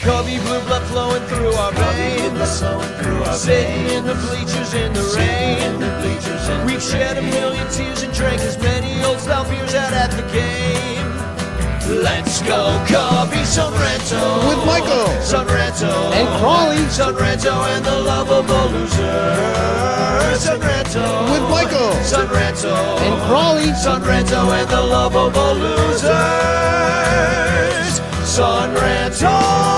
Cubby blue blood flowing through our veins. Sitting in the bleachers in the rain. We've shed a million tears and drank as many old style beers out at the game. Let's go, Cubby, Son Ranto. With Michael. Son Ranto. And Crawley. Son Ranto and the lovable loser. Son Ranto. With Michael. Son Ranto. And Crawley. Son Ranto and the lovable losers. Son Ranto.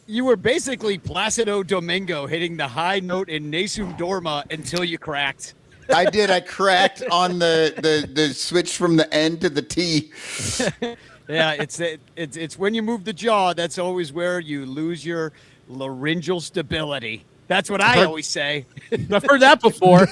You were basically Placido Domingo hitting the high note in Nessun Dorma until you cracked. I did. I cracked on the switch from the N to the T. Yeah, it's when you move the jaw, that's always where you lose your laryngeal stability. That's what I always say. I've heard that before.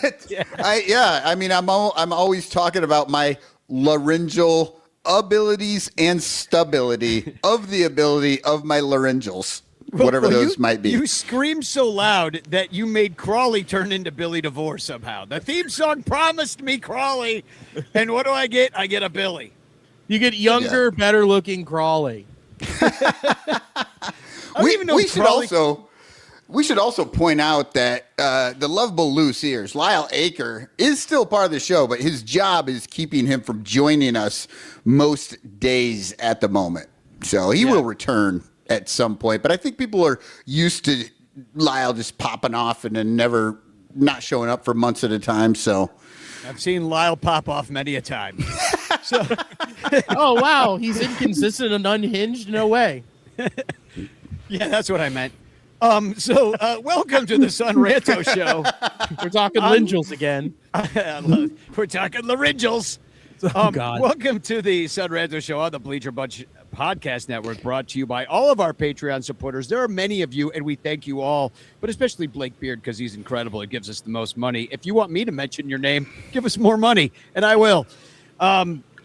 I mean, I'm always talking about my laryngeal abilities and stability of the ability of my laryngeals. Whatever those might be. You screamed so loud that you made Crawley turn into Billy Devore somehow. The theme song promised me Crawley, and what do I get? I get a Billy. You get younger, better looking Crawley. We should also point out that the lovable loose ears, Lyle Aker, is still part of the show, but his job is keeping him from joining us most days at the moment. So he will return at some point, but I think people are used to Lyle just popping off and then never not showing up for months at a time. So I've seen Lyle pop off many a time. Oh, wow. He's inconsistent and unhinged? No way. Yeah, that's what I meant. Welcome to the Son Ranto Show. We're talking laryngeals again. We're talking laryngeals. Oh, God. Welcome to the Son Ranto Show on the Bleacher Bunch Podcast Network, brought to you by all of our Patreon supporters. There are many of you, and we thank you all, but especially Blake Beard, because he's incredible. It gives us the most money. If you want me to mention your name, give us more money, and I will.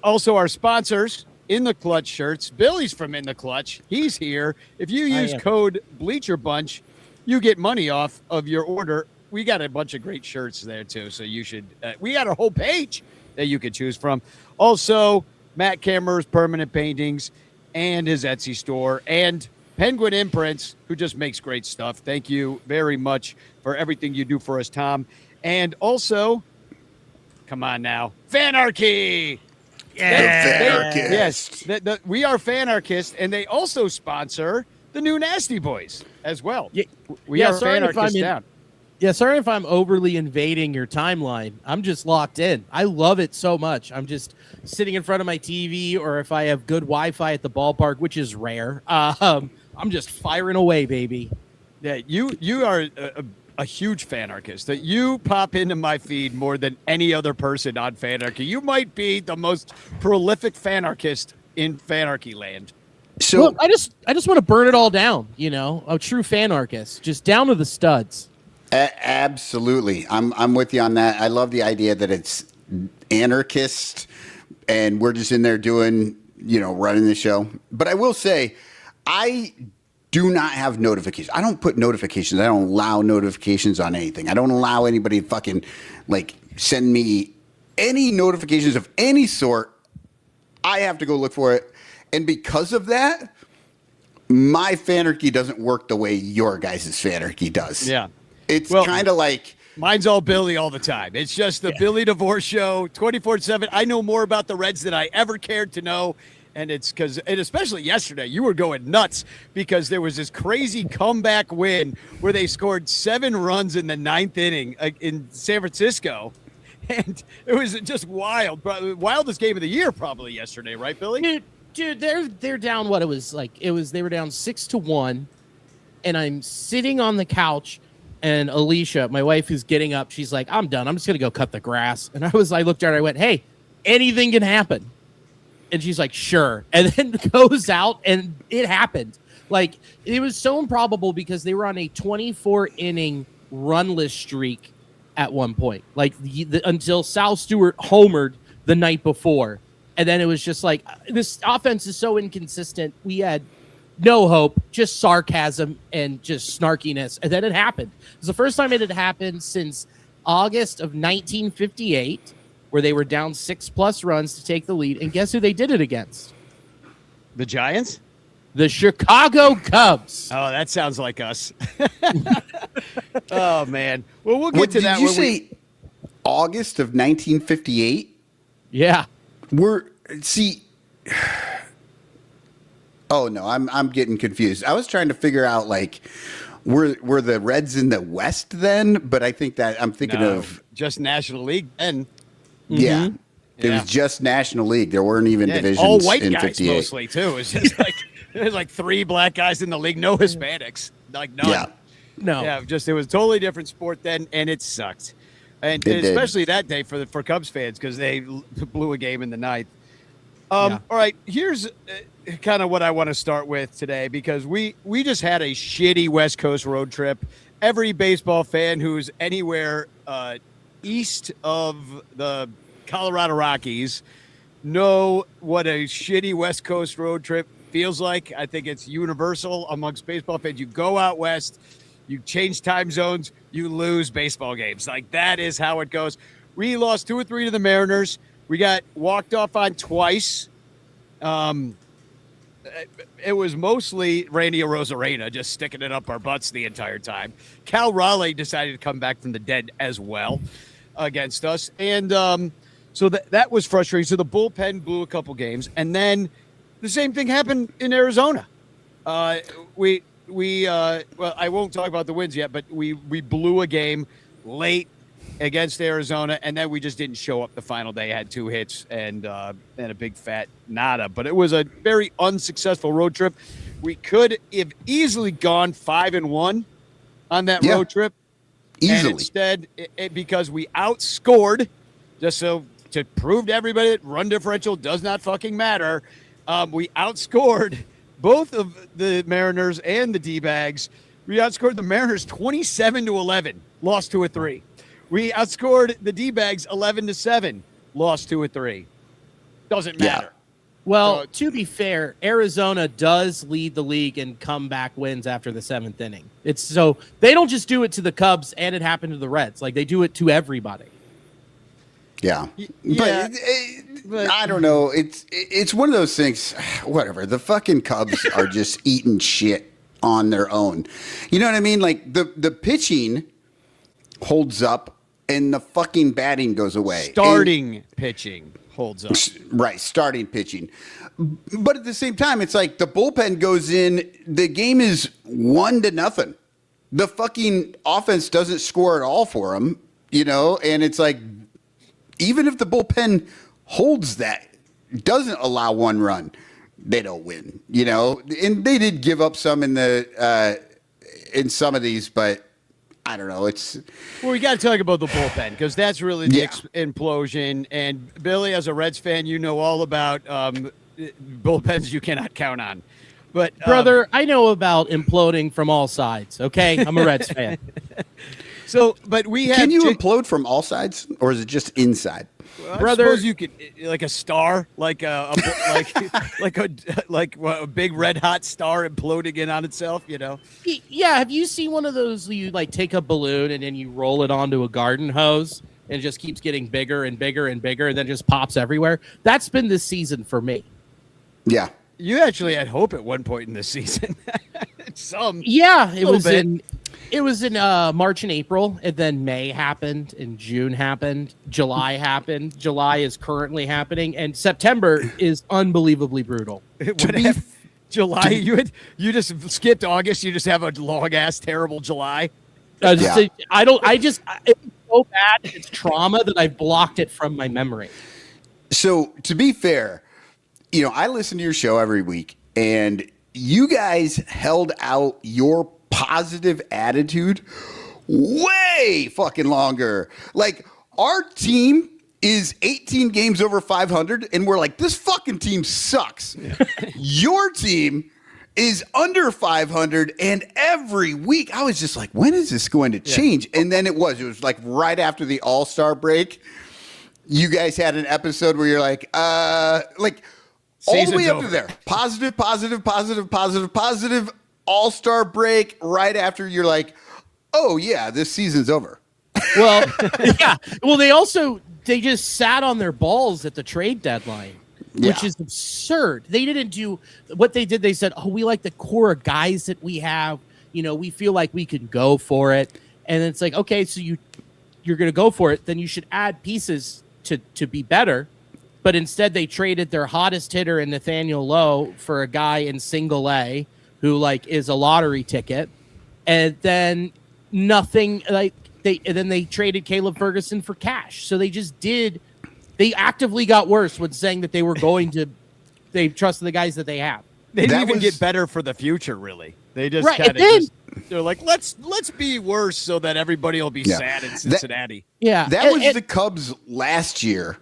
Also, our sponsors, In the Clutch shirts. Billy's from In the Clutch. He's here. If you use code Bleacher Bunch, you get money off of your order. We got a bunch of great shirts there, too, so you should we got a whole page that you could choose from. Also, Matt Kammer's Permanent Paintings and his Etsy store, and Penguin Imprints, who just makes great stuff. Thank you very much for everything you do for us, Tom. And also, come on now, Fanarchy! Yes, we are Fanarchists, and they also sponsor the new Nasty Boys as well. We are Fanarchists down. Yeah, sorry if I'm overly invading your timeline. I'm just locked in. I love it so much. I'm just sitting in front of my TV, or if I have good Wi-Fi at the ballpark, which is rare, I'm just firing away, baby. Yeah, you are a huge Fanarchist. That you pop into my feed more than any other person on Fanarchy. You might be the most prolific Fanarchist in Fanarchy land. So look, I just want to burn it all down. You know, a true Fanarchist, just down to the studs. Absolutely. I'm with you on that. I love the idea that it's anarchist and we're just in there doing, running the show. But I will say, I do not have notifications. I don't put notifications. I don't allow notifications on anything. I don't allow anybody to fucking send me any notifications of any sort. I have to go look for it. And because of that, my Fanarchy doesn't work the way your guys' Fanarchy does. Yeah. It's kind of like... Mine's all Billy all the time. It's just the Billy Devore show, 24/7. I know more about the Reds than I ever cared to know. And it's because, and especially yesterday, you were going nuts because there was this crazy comeback win where they scored 7 runs in the 9th inning in San Francisco. And it was just wild. Wildest game of the year probably yesterday, right, Billy? Dude, they're down what it was like. They were down 6-1. And I'm sitting on the couch. And Alicia, my wife, who's getting up, she's like, I'm done. I'm just going to go cut the grass. And I looked at her, I went, hey, anything can happen. And she's like, sure. And then goes out, and it happened. It was so improbable because they were on a 24-inning runless streak at one point, like until Sal Stewart homered the night before. And then it was just like, this offense is so inconsistent. We had no hope, just sarcasm and just snarkiness. And then it happened. It was the first time it had happened since August of 1958, where they were down 6+ runs to take the lead. And guess who they did it against? The Giants? The Chicago Cubs. Oh, that sounds like us. Oh, man. Well, we'll get What to that. did you say? August of 1958? Yeah. Oh no, I'm getting confused. I was trying to figure out like were the Reds in the West then, but I think that I'm thinking of just National League then. Yeah. It Yeah. was just National League. There weren't even divisions all white in guys 58. mostly too. It's just like there's like 3 black guys in the league, no Hispanics, like none. Yeah. No. Yeah, just it was a totally different sport then, and it sucked, and It did. especially that day for Cubs fans because they blew a game in the ninth. Yeah. All right, here's kind of what I want to start with today because we just had a shitty West Coast road trip. Every baseball fan who's anywhere east of the Colorado Rockies know what a shitty West Coast road trip feels like. I think it's universal amongst baseball fans. You go out west, you change time zones, you lose baseball games. Like that is how it goes. We lost 2 or 3 to the Mariners. We got walked off on twice. It was mostly Randy Arozarena just sticking it up our butts the entire time. Cal Raleigh decided to come back from the dead as well against us. And so that was frustrating. So the bullpen blew a couple games. And then the same thing happened in Arizona. Well, I won't talk about the wins yet, but we blew a game late against Arizona, and then we just didn't show up the final day. Had 2 hits and a big fat nada. But it was a very unsuccessful road trip. We could have easily gone 5-1 on that road trip. Easily. And instead, because we outscored, just so to prove to everybody that run differential does not fucking matter, we outscored both of the Mariners and the D-Bags. We outscored the Mariners 27-11, lost 2 or 3. We outscored the D-Bags 11-7, lost 2 or 3. Doesn't matter. Well, to be fair, Arizona does lead the league in comeback wins after the 7th inning. It's so they don't just do it to the Cubs, and it happened to the Reds. Like they do it to everybody. Yeah. Yeah. But I don't know. It's one of those things. Whatever. The fucking Cubs are just eating shit on their own. You know what I mean? Like the pitching holds up and the fucking batting goes away. Starting pitching holds up. Right, starting pitching. But at the same time, it's like the bullpen goes in, the game is 1-0. The fucking offense doesn't score at all for them, you know? And it's like, even if the bullpen holds that, doesn't allow 1 run, they don't win, you know? And they did give up some in some of these, but I don't know. Well, we got to talk about the bullpen because that's really the implosion. And Billy, as a Reds fan, you know all about bullpens you cannot count on. But brother, I know about imploding from all sides. Okay, I'm a Reds fan. So, but we have. Can you implode from all sides, or is it just inside? Well, brother? I suppose you could, like a star, like a big red hot star imploding in on itself. You know. Yeah, have you seen one of those? You like take a balloon and then you roll it onto a garden hose, and it just keeps getting bigger and bigger and bigger, and then just pops everywhere. That's been this season for me. Yeah. You actually had hope at one point in this season. It was in March and April, and then May happened, and June happened, July happened. July is currently happening, and September is unbelievably brutal. July, you just skipped August. You just have a long ass terrible July. It's so bad. It's trauma that I've blocked it from my memory. So to be fair, you know, I listen to your show every week, and you guys held out your positive attitude way fucking longer. Like, our team is 18 games over 500, and we're like, this fucking team sucks. Yeah. Your team is under 500, and every week I was just like, when is this going to change? And then it was like right after the All-Star break. You guys had an episode where you're like all the way up to there. Positive, All-Star break. Right after you're like, oh yeah, this season's over. Well, yeah. Well, they just sat on their balls at the trade deadline, which is absurd. They didn't do what they did. They said, oh, we like the core of guys that we have. We feel like we can go for it. And it's like, okay, so you're going to go for it. Then you should add pieces to be better. But instead they traded their hottest hitter in Nathaniel Lowe for a guy in single A who is a lottery ticket. And then nothing they traded Caleb Ferguson for cash. So they actively got worse when saying that they trusted the guys that they have. They didn't even get better for the future, really. They just they're like, let's be worse so that everybody will be sad in Cincinnati. That was the Cubs last year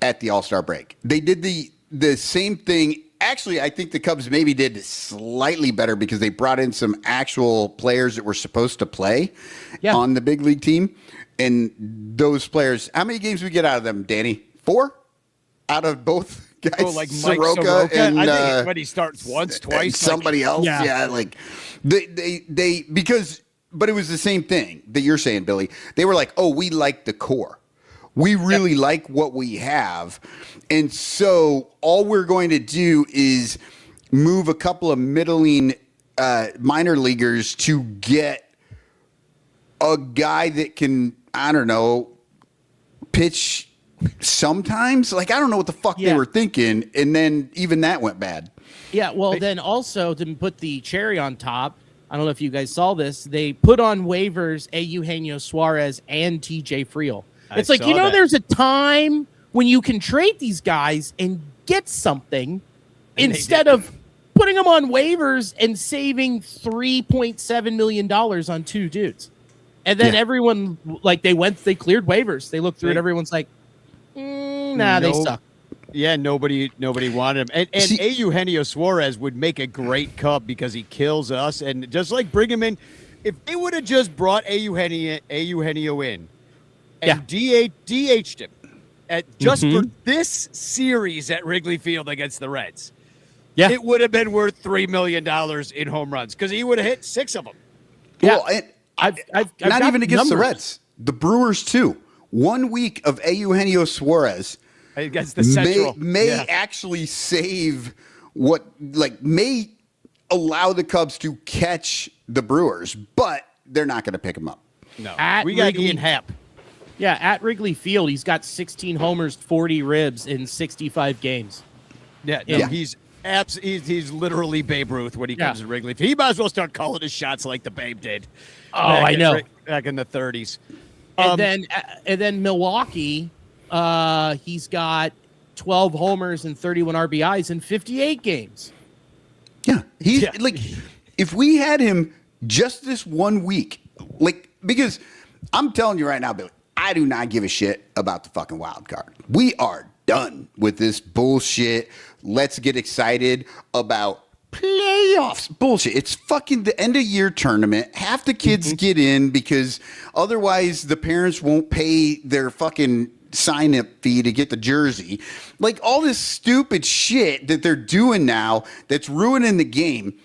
at the All-Star break. They did the same thing. Actually, I think the Cubs maybe did slightly better because they brought in some actual players that were supposed to play on the big league team. And those players, how many games we get out of them, Danny? 4 out of both guys? Oh, like Mike Soroka? And, I think when he starts once, twice. Somebody else. Yeah. They because, but it was the same thing that you're saying, Billy. They were like, oh, we like the core. We really like what we have. And so all we're going to do is move a couple of middling minor leaguers to get a guy that can, I don't know, pitch sometimes. I don't know what the fuck they were thinking. And then even that went bad. Yeah, well, then also to put the cherry on top, I don't know if you guys saw this, they put on waivers Eugenio Suarez and TJ Friel. It's there's a time when you can trade these guys and get something instead of putting them on waivers and saving $3.7 million on 2 dudes. And then everyone, they cleared waivers. They looked through it. Everyone's like, they suck. Yeah, nobody wanted him. And Eugenio Suarez would make a great Cub because he kills us. And just bring him in. If they would have just brought Eugenio in and DH'd him just for this series at Wrigley Field against the Reds, it would have been worth $3 million in home runs because he would have hit 6 of them. Yeah. Well, I've not even against the Reds. The Brewers, too. 1 week of Eugenio Suarez against the Central may actually save may allow the Cubs to catch the Brewers, but they're not going to pick him up. No, we got Ian Happ. Yeah, at Wrigley Field, he's got 16 homers, 40 ribs in 65 games. He's literally Babe Ruth when he comes to Wrigley. He might as well start calling his shots like the Babe did. Oh, I know. Back in the 30s. And then Milwaukee, he's got 12 homers and 31 RBIs in 58 games. Yeah, he's if we had him just this 1 week, because I'm telling you right now, Billy, I do not give a shit about the fucking wild card. We are done with this bullshit. Let's get excited about playoffs. Bullshit. It's fucking the end of year tournament. Half the kids get in because otherwise the parents won't pay their fucking sign-up fee to get the jersey. All this stupid shit that they're doing now that's ruining the game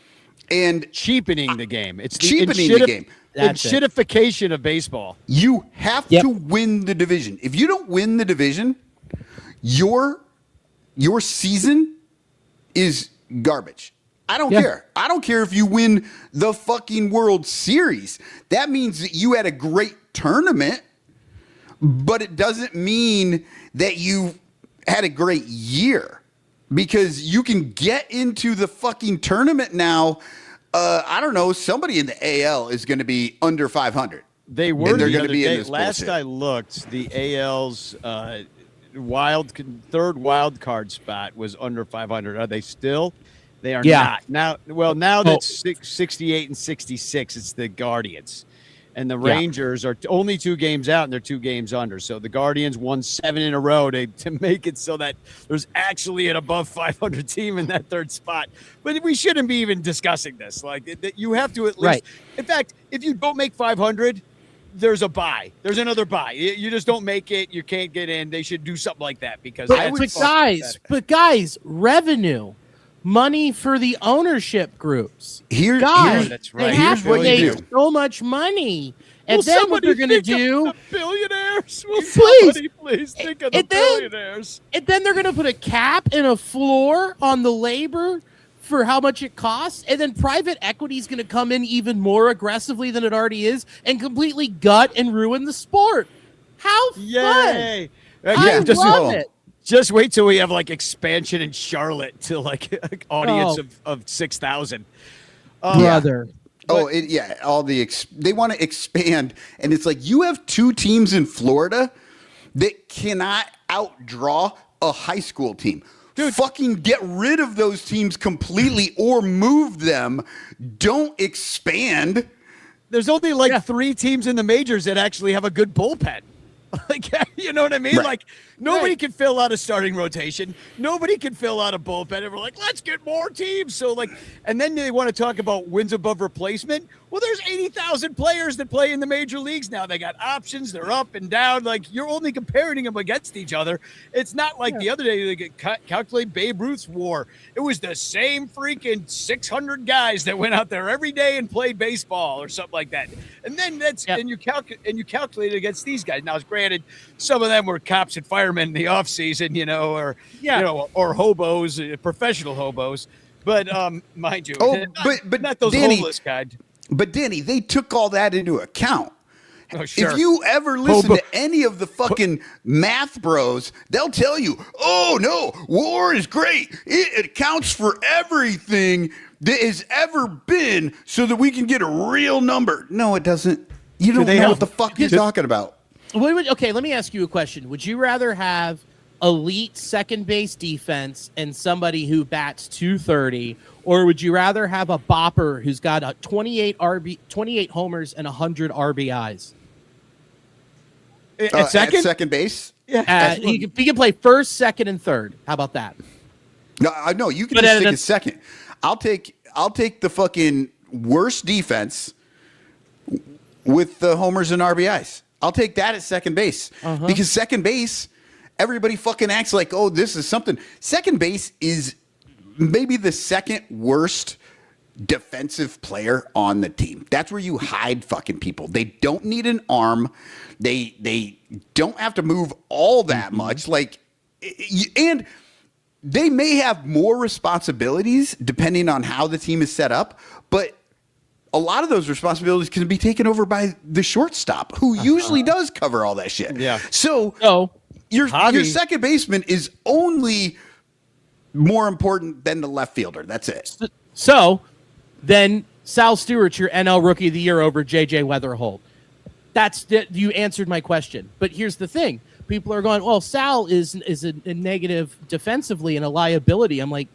and cheapening the game. It's cheapening the game. Shitification of baseball. You have to win the division. If you don't win the division, your season is garbage. I don't care. I don't care if you win the fucking World Series. That means that you had a great tournament, but it doesn't mean that you had a great year because you can get into the fucking tournament now. I don't know. Somebody in the AL is going to be under 500. They were. They're going to be in this last bullshit. I looked, the AL's third wild card spot was under 500. Are they still? They are not now. Well, now that's 68 and 66. It's the Guardians. And the Yeah. Rangers are only 2 games out, and they're 2 games under. So the Guardians won 7 in a row to make it so that there's actually an above 500 team in that 3rd spot. But we shouldn't be even discussing this. Like, you have to at least. Right. In fact, if you don't make 500, there's a bye. There's another bye. You just don't make it. You can't get in. They should do something like that because But guys, revenue. Money for the ownership groups. Here's that's right. They have what to you make do. so much money. And Will then what they're going to somebody think do, of the billionaires? Will Please. somebody please think of the And then- billionaires? and then they're going to put a cap and a floor on the labor for how much it costs. And then private equity is going to come in even more aggressively than it already is and completely gut and ruin the sport. How fun. Yay! I just, love it. just wait till we have like expansion in Charlotte to like an audience Oh. of 6,000. Brother. Oh, all they want to expand, and it's like you have 2 teams in Florida that cannot outdraw a high school team. Dude. Fucking get rid of those teams completely or move them. Don't expand. There's only like 3 teams in the majors that actually have a good bullpen. Like, you know what I mean? Right. Like, nobody Right. can fill out a starting rotation. Nobody can fill out a bullpen. And we're like, let's get more teams. So, like, and then they want to talk about wins above replacement. Well, there's 80,000 players that play in the major leagues now. They got options. They're up and down. Like, you're only comparing them against each other. It's not like the other day they could calculate Babe Ruth's WAR. It was the same freaking 600 guys that went out there every day and played baseball or something like that. And then and you calculate it against these guys. Now, it's granted, some of them were cops and firemen in the off season, or hobos, professional hobos. But mind you, but not those Danny, homeless kind. But Danny, they took all that into account. Oh, sure. If you ever listen to any of the fucking math bros, they'll tell you, oh, no, WAR is great. It accounts for everything that has ever been so that we can get a real number. No, it doesn't. You don't know what the fuck you're talking about. Okay, let me ask you a question. Would you rather have elite second base defense and somebody who bats 230, or would you rather have a bopper who's got a 28 homers and 100 RBIs? At second? At second base? Yeah. He can play first, second, and third. How about that? No, you can But just take at a second. I'll take the fucking worst defense with the homers and RBIs. I'll take that at second base because second base, everybody fucking acts like, oh, this is something. Second base is maybe the second worst defensive player on the team. That's where you hide fucking people. They don't need an arm. They don't have to move all that much. And they may have more responsibilities depending on how the team is set up, but a lot of those responsibilities can be taken over by the shortstop, who usually does cover all that shit. Yeah. So your second baseman is only more important than the left fielder. That's it. So then Sal Stewart's your NL Rookie of the Year over J.J. Weatherholt. You answered my question. But here's the thing. People are going, well, Sal is a negative defensively and a liability. I'm like,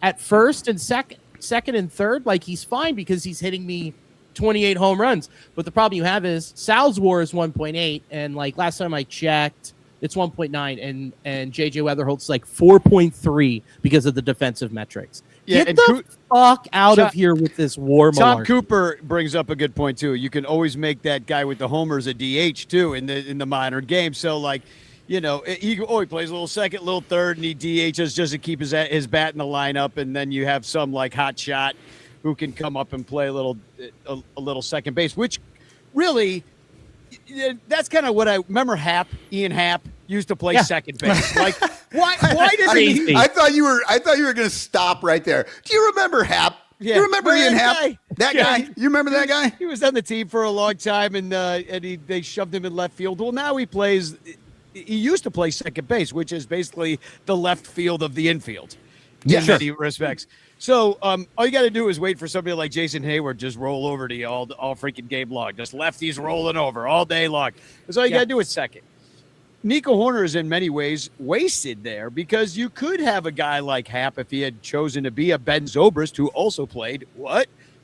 at first and second and third, like he's fine because he's hitting me 28 home runs. But the problem you have is Sal's WAR is 1.8, and like last time I checked, it's 1.9, and JJ Weatherholt's like 4.3 because of the defensive metrics. Yeah, Get the fuck out of here with this WAR. Tom malarkey. Cooper brings up a good point too. You can always make that guy with the homers a DH too in the modern game. So like, he plays a little second, little third, and he DHs just to keep his bat in the lineup, and then you have some like hot shot who can come up and play a little second base, which really that's kind of what I remember. Ian Happ used to play second base. Like why does he? I thought you were going to stop right there. Do you remember Happ? Yeah. You remember Ian Happ? Guy. That guy? You remember that guy? He was on the team for a long time, and they shoved him in left field. Well, now he plays. He used to play second base, which is basically the left field of the infield in many respects. So all you got to do is wait for somebody like Jason Hayward just roll over to you all freaking game long. Just lefties rolling over all day long. That's all you got to do is second. Nico Horner is in many ways wasted there because you could have a guy like Happ if he had chosen to be a Ben Zobrist who also played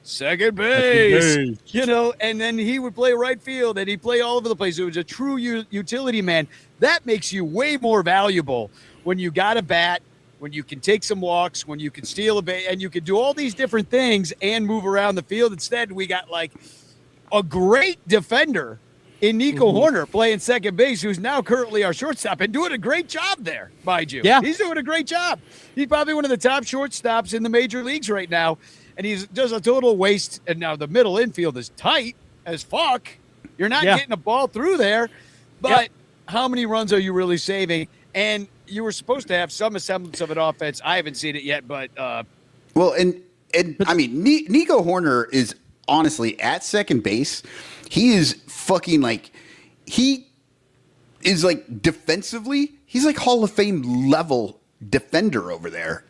second base, base. you know, and then he would play right field and he'd play all over the place. It was a true utility man. That makes you way more valuable when you got a bat, when you can take some walks, when you can steal a base, and you can do all these different things and move around the field. Instead, we got like a great defender in Nico Horner playing second base, who's now currently our shortstop and doing a great job there, mind you. Yeah. He's doing a great job. He's probably one of the top shortstops in the major leagues right now, and he's just a total waste. And now the middle infield is tight as fuck. You're not getting a ball through there, but how many runs are you really saving? And you were supposed to have some semblance of an offense. I haven't seen it yet, but well, and I mean, Nico Horner is honestly at second base. He is fucking like, he is like defensively, he's like Hall of Fame level defender over there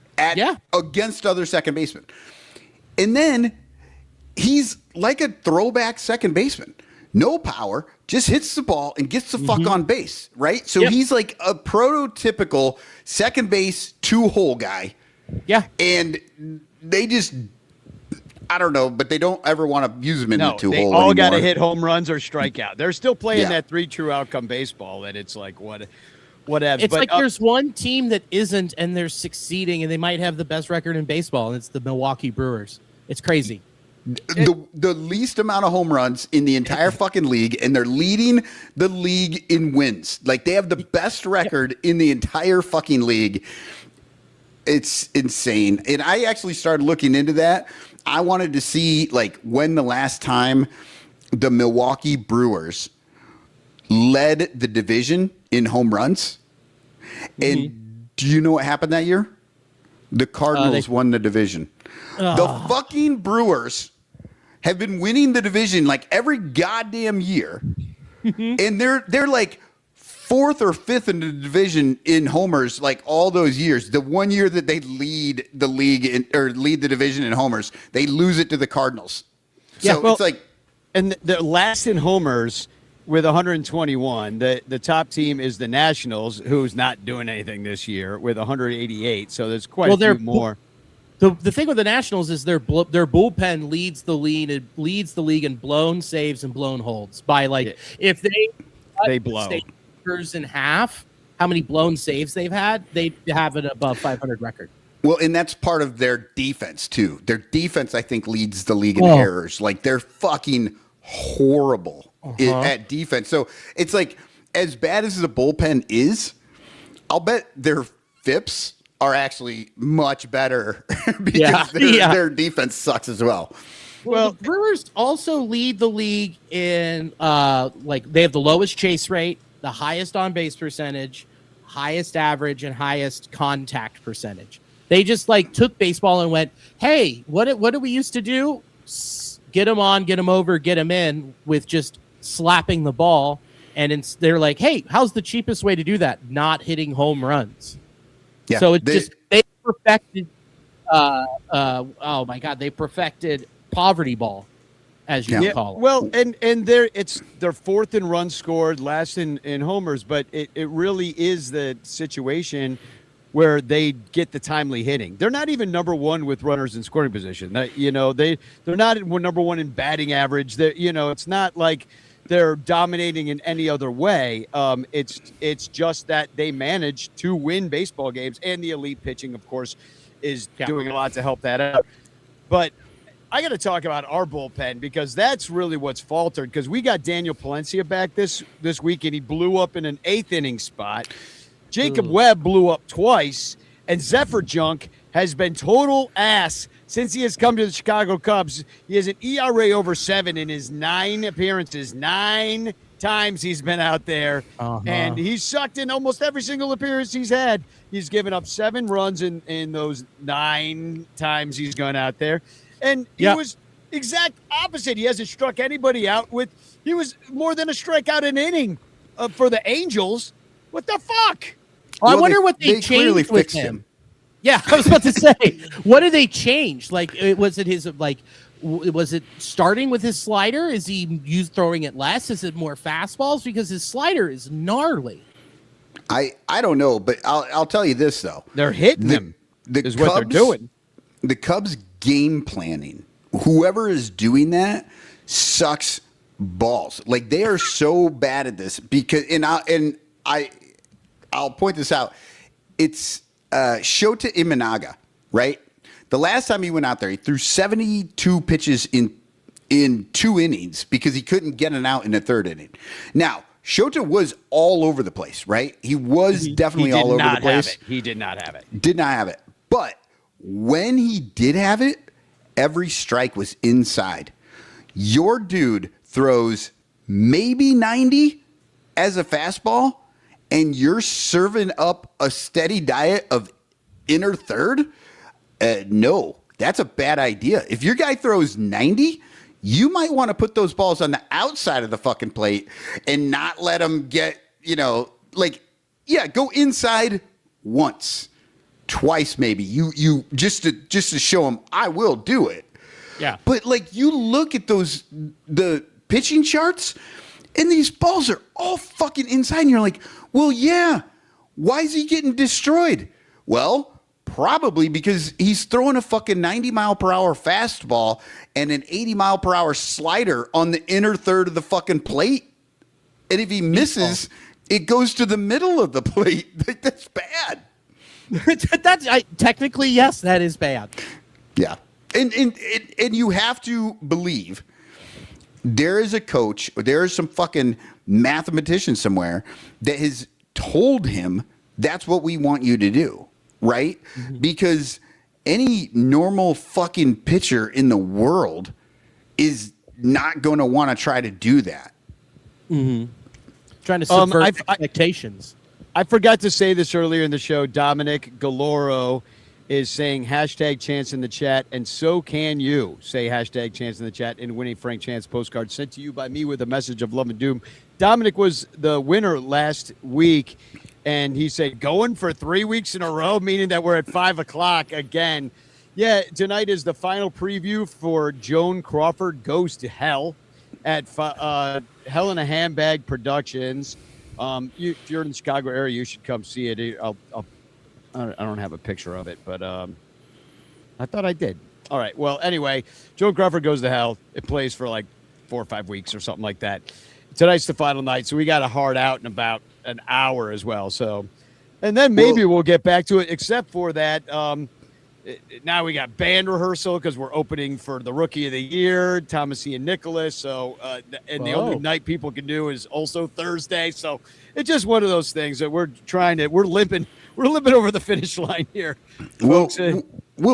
against other second basemen. And then he's like a throwback second baseman. No power, just hits the ball and gets the fuck on base, right? So he's like a prototypical second base two-hole guy. Yeah. And they just, I don't know, but they don't ever want to use him in the two-hole anymore. They all got to hit home runs or strike out. They're still playing that 3 true outcome baseball, and it's like, whatever. It's like there's one team that isn't, and they're succeeding, and they might have the best record in baseball, and it's the Milwaukee Brewers. It's crazy. The least amount of home runs in the entire fucking league, and they're leading the league in wins. Like, they have the best record in the entire fucking league. It's insane. And I actually started looking into that. I wanted to see, like, when the last time the Milwaukee Brewers led the division in home runs. And do you know what happened that year? The Cardinals won the division. The fucking Brewers have been winning the division like every goddamn year. And they're like 4th or 5th in the division in homers like all those years. The one year that they lead the league or lead the division in homers, they lose it to the Cardinals. So it's like, and they're last in homers with 121. The top team is the Nationals, who's not doing anything this year, with 188. So there's quite a few more. The thing with the Nationals is their bullpen leads the league in blown saves and blown holds by like if they blow in half. How many blown saves they've had? They have an above 500 record. Well, and that's part of their defense too. Their defense, I think, leads the league in errors. Like, they're fucking horrible at defense. So it's like, as bad as the bullpen is, I'll bet their FIPS are actually much better because their defense sucks as well. Well, the Brewers also lead the league in like they have the lowest chase rate, the highest on base percentage, highest average, and highest contact percentage. They just like took baseball and went, hey, what do we used to do? Get them on, get them over, get them in with just slapping the ball. And they're like, hey, how's the cheapest way to do that? Not hitting home runs. Yeah, so they perfected. Oh my God, they perfected poverty ball, as you call it. Well, and they're 4th in runs scored, last in homers, but it really is the situation where they get the timely hitting. They're not even number 1 with runners in scoring position. They're not number 1 in batting average. It's not like they're dominating in any other way. It's just that they manage to win baseball games, and the elite pitching, of course, is doing a lot to help that out. But I got to talk about our bullpen, because that's really what's faltered, because we got Daniel Palencia back this week, and he blew up in an 8th inning spot. Jacob Webb blew up twice, and Zephyr Junk has been total ass since he has come to the Chicago Cubs. He has an ERA over 7 in his 9 appearances. 9 times he's been out there, and he's sucked in almost every single appearance he's had. He's given up 7 runs in those 9 times he's gone out there. And he was exact opposite. He hasn't struck anybody out he was more than a strikeout an inning for the Angels. What the fuck? Well, I wonder what they changed with him. Yeah, I was about to say, what did they change? Like, was it starting with his slider? Is he throwing it less? Is it more fastballs? Because his slider is gnarly. I don't know, but I'll tell you this though. They're hitting him. The is Cubs, what they're doing. The Cubs game planning whoever is doing that sucks balls. Like, they are so bad at this because, I'll point this out. It's Shota Imanaga, right? The last time he went out there, he threw 72 pitches in 2 innings because he couldn't get an out in the 3rd inning. Now, Shota was all over the place, right? He was definitely all over the place. He did not have it. Did not have it. But when he did have it, every strike was inside. Your dude throws maybe 90 as a fastball, and you're serving up a steady diet of inner third? No, that's a bad idea. If your guy throws 90, you might want to put those balls on the outside of the fucking plate and not let them get, go inside once, twice maybe. You just to show him I will do it. Yeah. But you look at the pitching charts, and these balls are all fucking inside, and you're like, well, yeah. Why is he getting destroyed? Well, probably because he's throwing a fucking 90-mile-per-hour fastball and an 80-mile-per-hour slider on the inner third of the fucking plate. And if he misses, it goes to the middle of the plate. That's bad. Technically, yes, that is bad. Yeah. And you have to believe there is a coach, or there is some fucking mathematician somewhere that has told him that's what we want you to do, right? Mm-hmm. Because any normal fucking pitcher in the world is not going to want to try to do that. Mm-hmm. Trying to subvert expectations. I forgot to say this earlier in the show. Dominic Galoro is saying hashtag chance in the chat, and so can you. Say hashtag chance in the chat and winning Frank Chance postcard sent to you by me with a message of love and doom. Dominic was the winner last week, and he said going for 3 weeks in a row, meaning that we're at 5 o'clock again. Yeah, tonight is the final preview for Joan Crawford Goes to Hell at Hell in a Handbag Productions. If you're in the Chicago area, you should come see it. I don't have a picture of it, but I thought I did. All right. Well, anyway, Joan Crawford Goes to Hell. It plays for 4 or 5 weeks or something like that. Tonight's the final night, so we got a hard out in about an hour as well. So, and then maybe we'll get back to it, except for that. Now we got band rehearsal because we're opening for the Rookie of the Year, Thomas Ian Nicholas. So, and the only night people can do is also Thursday. So it's just one of those things that we're limping over the finish line here. We'll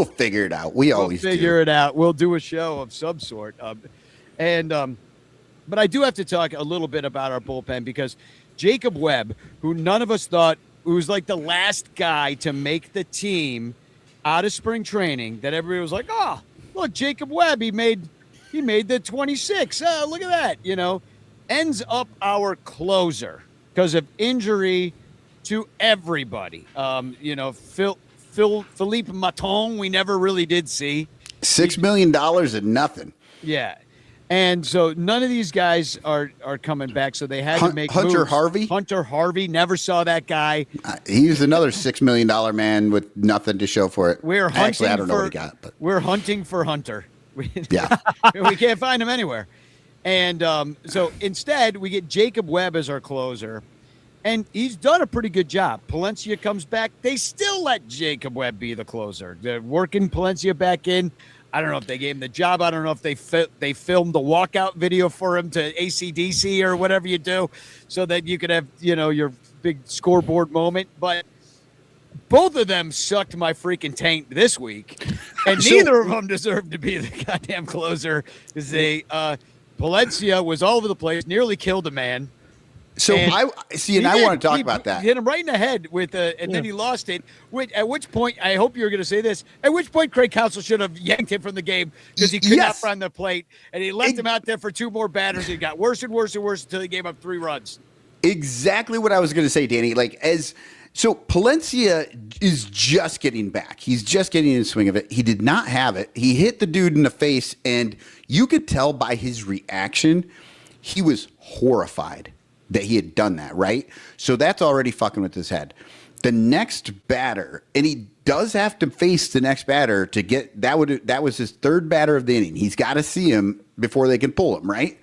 figure it out. We'll figure it out. We'll do a show of some sort. But I do have to talk a little bit about our bullpen because Jacob Webb, who none of us thought was like the last guy to make the team out of spring training, that everybody was like, oh, look, Jacob Webb, he made the 26. Look at that, ends up our closer because of injury to everybody. Philippe Maton, we never really did see. $6 million and nothing. Yeah. And so none of these guys are coming back, so they had to make Hunter moves. Harvey? Hunter Harvey, never saw that guy. He's another $6 million man with nothing to show for it. Actually, I don't know what he got. But. We're hunting for Hunter. Yeah. We can't find him anywhere. And so instead, we get Jacob Webb as our closer, and he's done a pretty good job. Palencia comes back. They still let Jacob Webb be the closer. They're working Palencia back in. I don't know if they gave him the job. I don't know if they filmed the walkout video for him to AC/DC or whatever you do so that you could have, your big scoreboard moment. But both of them sucked my freaking taint this week. And neither of them deserved to be the goddamn closer. Palencia was all over the place, nearly killed a man. So I want to talk about that. Hit him right in the head then he lost it. At which point, I hope you're going to say this. At which point, Craig Counsell should have yanked him from the game because he could not find the plate, and he left him out there for 2 more batters. It got worse and worse and worse until he gave up 3 runs. Exactly what I was going to say, Danny. So Palencia is just getting back. He's just getting in the swing of it. He did not have it. He hit the dude in the face, and you could tell by his reaction, he was horrified that he had done that, right? So that's already fucking with his head. the next batter, and he does have to face the next batter to get that was his third batter of the inning. He's got to see him before they can pull him, right?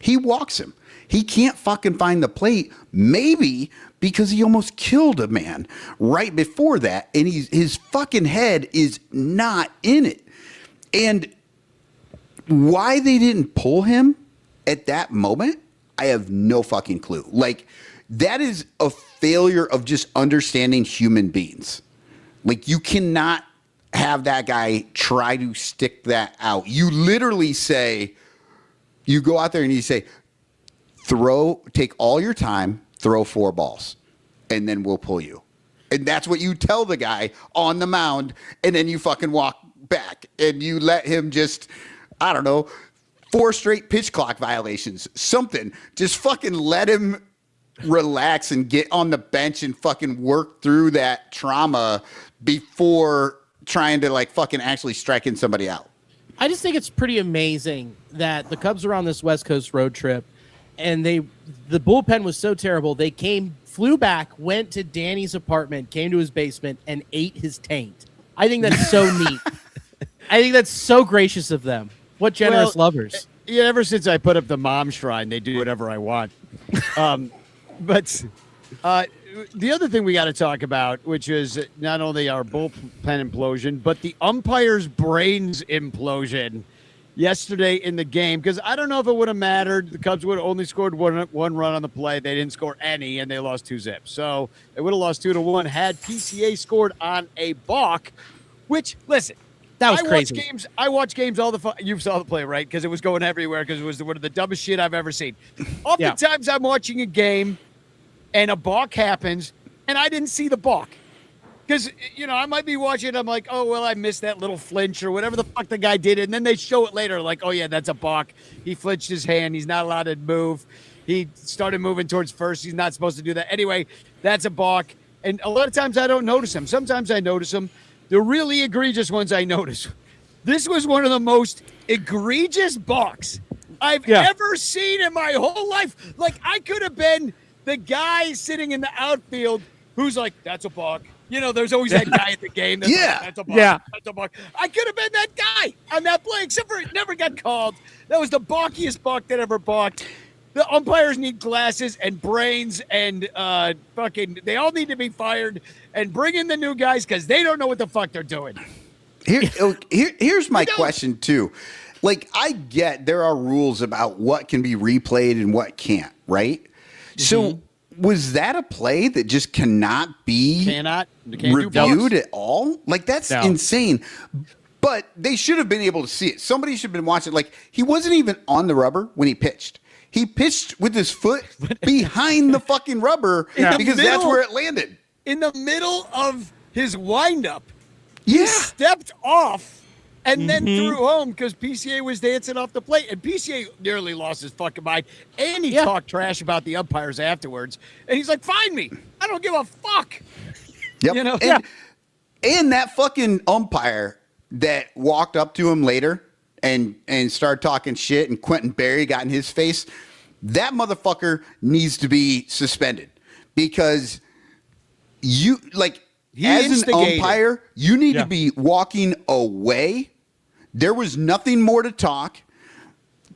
He walks him. He can't fucking find the plate, maybe because he almost killed a man right before that, and his fucking head is not in it. And why they didn't pull him at that moment, I have no fucking clue. Like, that is a failure of just understanding human beings. Like, you cannot have that guy try to stick that out. You literally say, you go out there and you say, take all your time, throw 4 balls, and then we'll pull you. And that's what you tell the guy on the mound, and then you fucking walk back and you let him just, I don't know, 4 straight pitch clock violations, something. Just fucking let him relax and get on the bench and fucking work through that trauma before trying to like fucking actually striking somebody out. I just think it's pretty amazing that the Cubs were on this West Coast road trip, and the bullpen was so terrible. They flew back, went to Danny's apartment, came to his basement, and ate his taint. I think that's so neat. I think that's so gracious of them. What generous lovers. Yeah, ever since I put up the mom shrine, they do whatever I want. But the other thing we got to talk about, which is not only our bullpen implosion, but the umpire's brains implosion yesterday in the game. Because I don't know if it would have mattered. The Cubs would have only scored one run on the play. They didn't score any, and they lost 2-0. So they would have lost 2-1 had PCA scored on a balk, which, listen, that was crazy. I watch games all the you saw the play, right? Because it was going everywhere because it was one of the dumbest shit I've ever seen. Oftentimes I'm watching a game and a balk happens and I didn't see the balk. Because, I might be watching, I'm like, oh, well, I missed that little flinch or whatever the fuck the guy did. And then they show it later, like, oh, yeah, that's a balk. He flinched his hand. He's not allowed to move. He started moving towards first. He's not supposed to do that. Anyway, that's a balk. And a lot of times I don't notice him. Sometimes I notice him. The really egregious ones I notice. This was one of the most egregious balks I've ever seen in my whole life. Like, I could have been the guy sitting in the outfield who's like, that's a balk. There's always that guy at the game. That's like, that's a balk. Yeah. That's a balk. I could have been that guy on that play, except for it never got called. That was the balkiest balk that ever balked. The umpires need glasses and brains and they all need to be fired and bring in the new guys because they don't know what the fuck they're doing. Here's my question, too. Like, I get there are rules about what can be replayed and what can't, right? Mm-hmm. So was that a play that just cannot be reviewed at all? Like, that's insane. But they should have been able to see it. Somebody should have been watching. Like, he wasn't even on the rubber when he pitched. He pitched with his foot behind the fucking rubber because that's where it landed. In the middle of his windup, he stepped off and then threw home because PCA was dancing off the plate. And PCA nearly lost his fucking mind. And he talked trash about the umpires afterwards. And he's like, find me. I don't give a fuck. Yep. And that fucking umpire that walked up to him later and started talking shit, and Quentin Berry got in his face, that motherfucker needs to be suspended because as an umpire, you need to be walking away. There was nothing more to talk.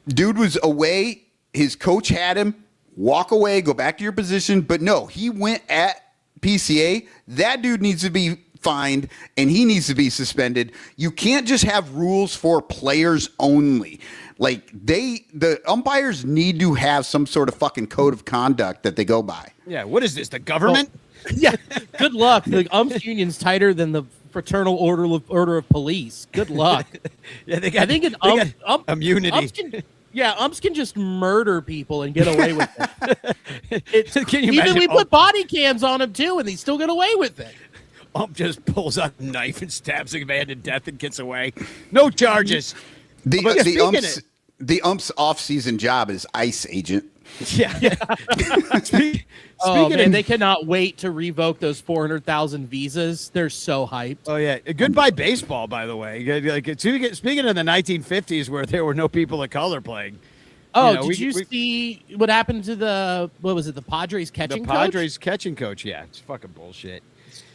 Dude was away. His coach had him. Walk away, go back to your position. But no, he went at PCA. That dude needs to be fined and he needs to be suspended. You can't just have rules for players only. Like, the umpires need to have some sort of fucking code of conduct that they go by. Yeah, what is this, the government? Well, good luck. The umps union's tighter than the fraternal order of police. Good luck. I think immunity. Umps can just murder people and get away with it. Even we put body cams on them too, and they still get away with it. Ump just pulls out a knife and stabs a man to death and gets away. No charges. The ump's off-season job is ICE agent. They cannot wait to revoke those 400,000 visas. They're so hyped. Oh yeah, goodbye baseball. By the way, like speaking of the 1950s where there were no people of color playing. Oh, know, did you see what happened to the the Padres catching the coach? Padres catching coach? Yeah, it's fucking bullshit.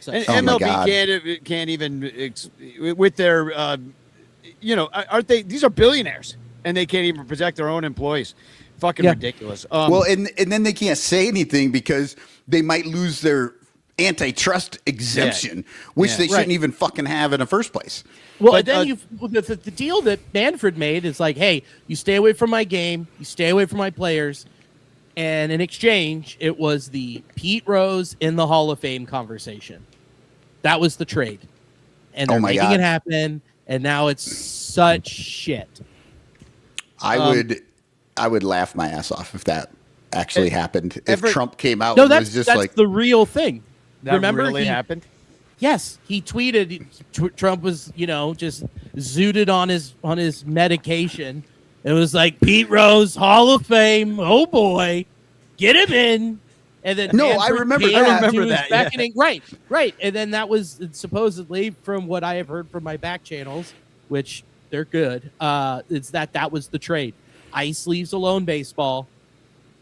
And Oh my MLB God. can't even with their aren't they? These are billionaires, and they can't even protect their own employees. Fucking ridiculous. Well, and then they can't say anything because they might lose their antitrust exemption, which they shouldn't even fucking have in the first place. Well, But, and then the deal that Manfred made is like, hey, you stay away from my game, you stay away from my players, and in exchange, it was the Pete Rose in the Hall of Fame conversation. That was the trade, and they're making it happen. And now it's such shit. I would laugh my ass off if that actually happened. If Trump came out No, and that's was just that's like the real thing. That Remember, really happened? Yes, he tweeted. Trump was, just zooted on his medication. It was like Pete Rose, Hall of Fame. Oh boy, get him in. And then No, I remember that. I remember that, yeah. beckoning. Right. And then that was supposedly, from what I have heard from my back channels, which they're good. It's that was the trade. Ice leaves alone baseball.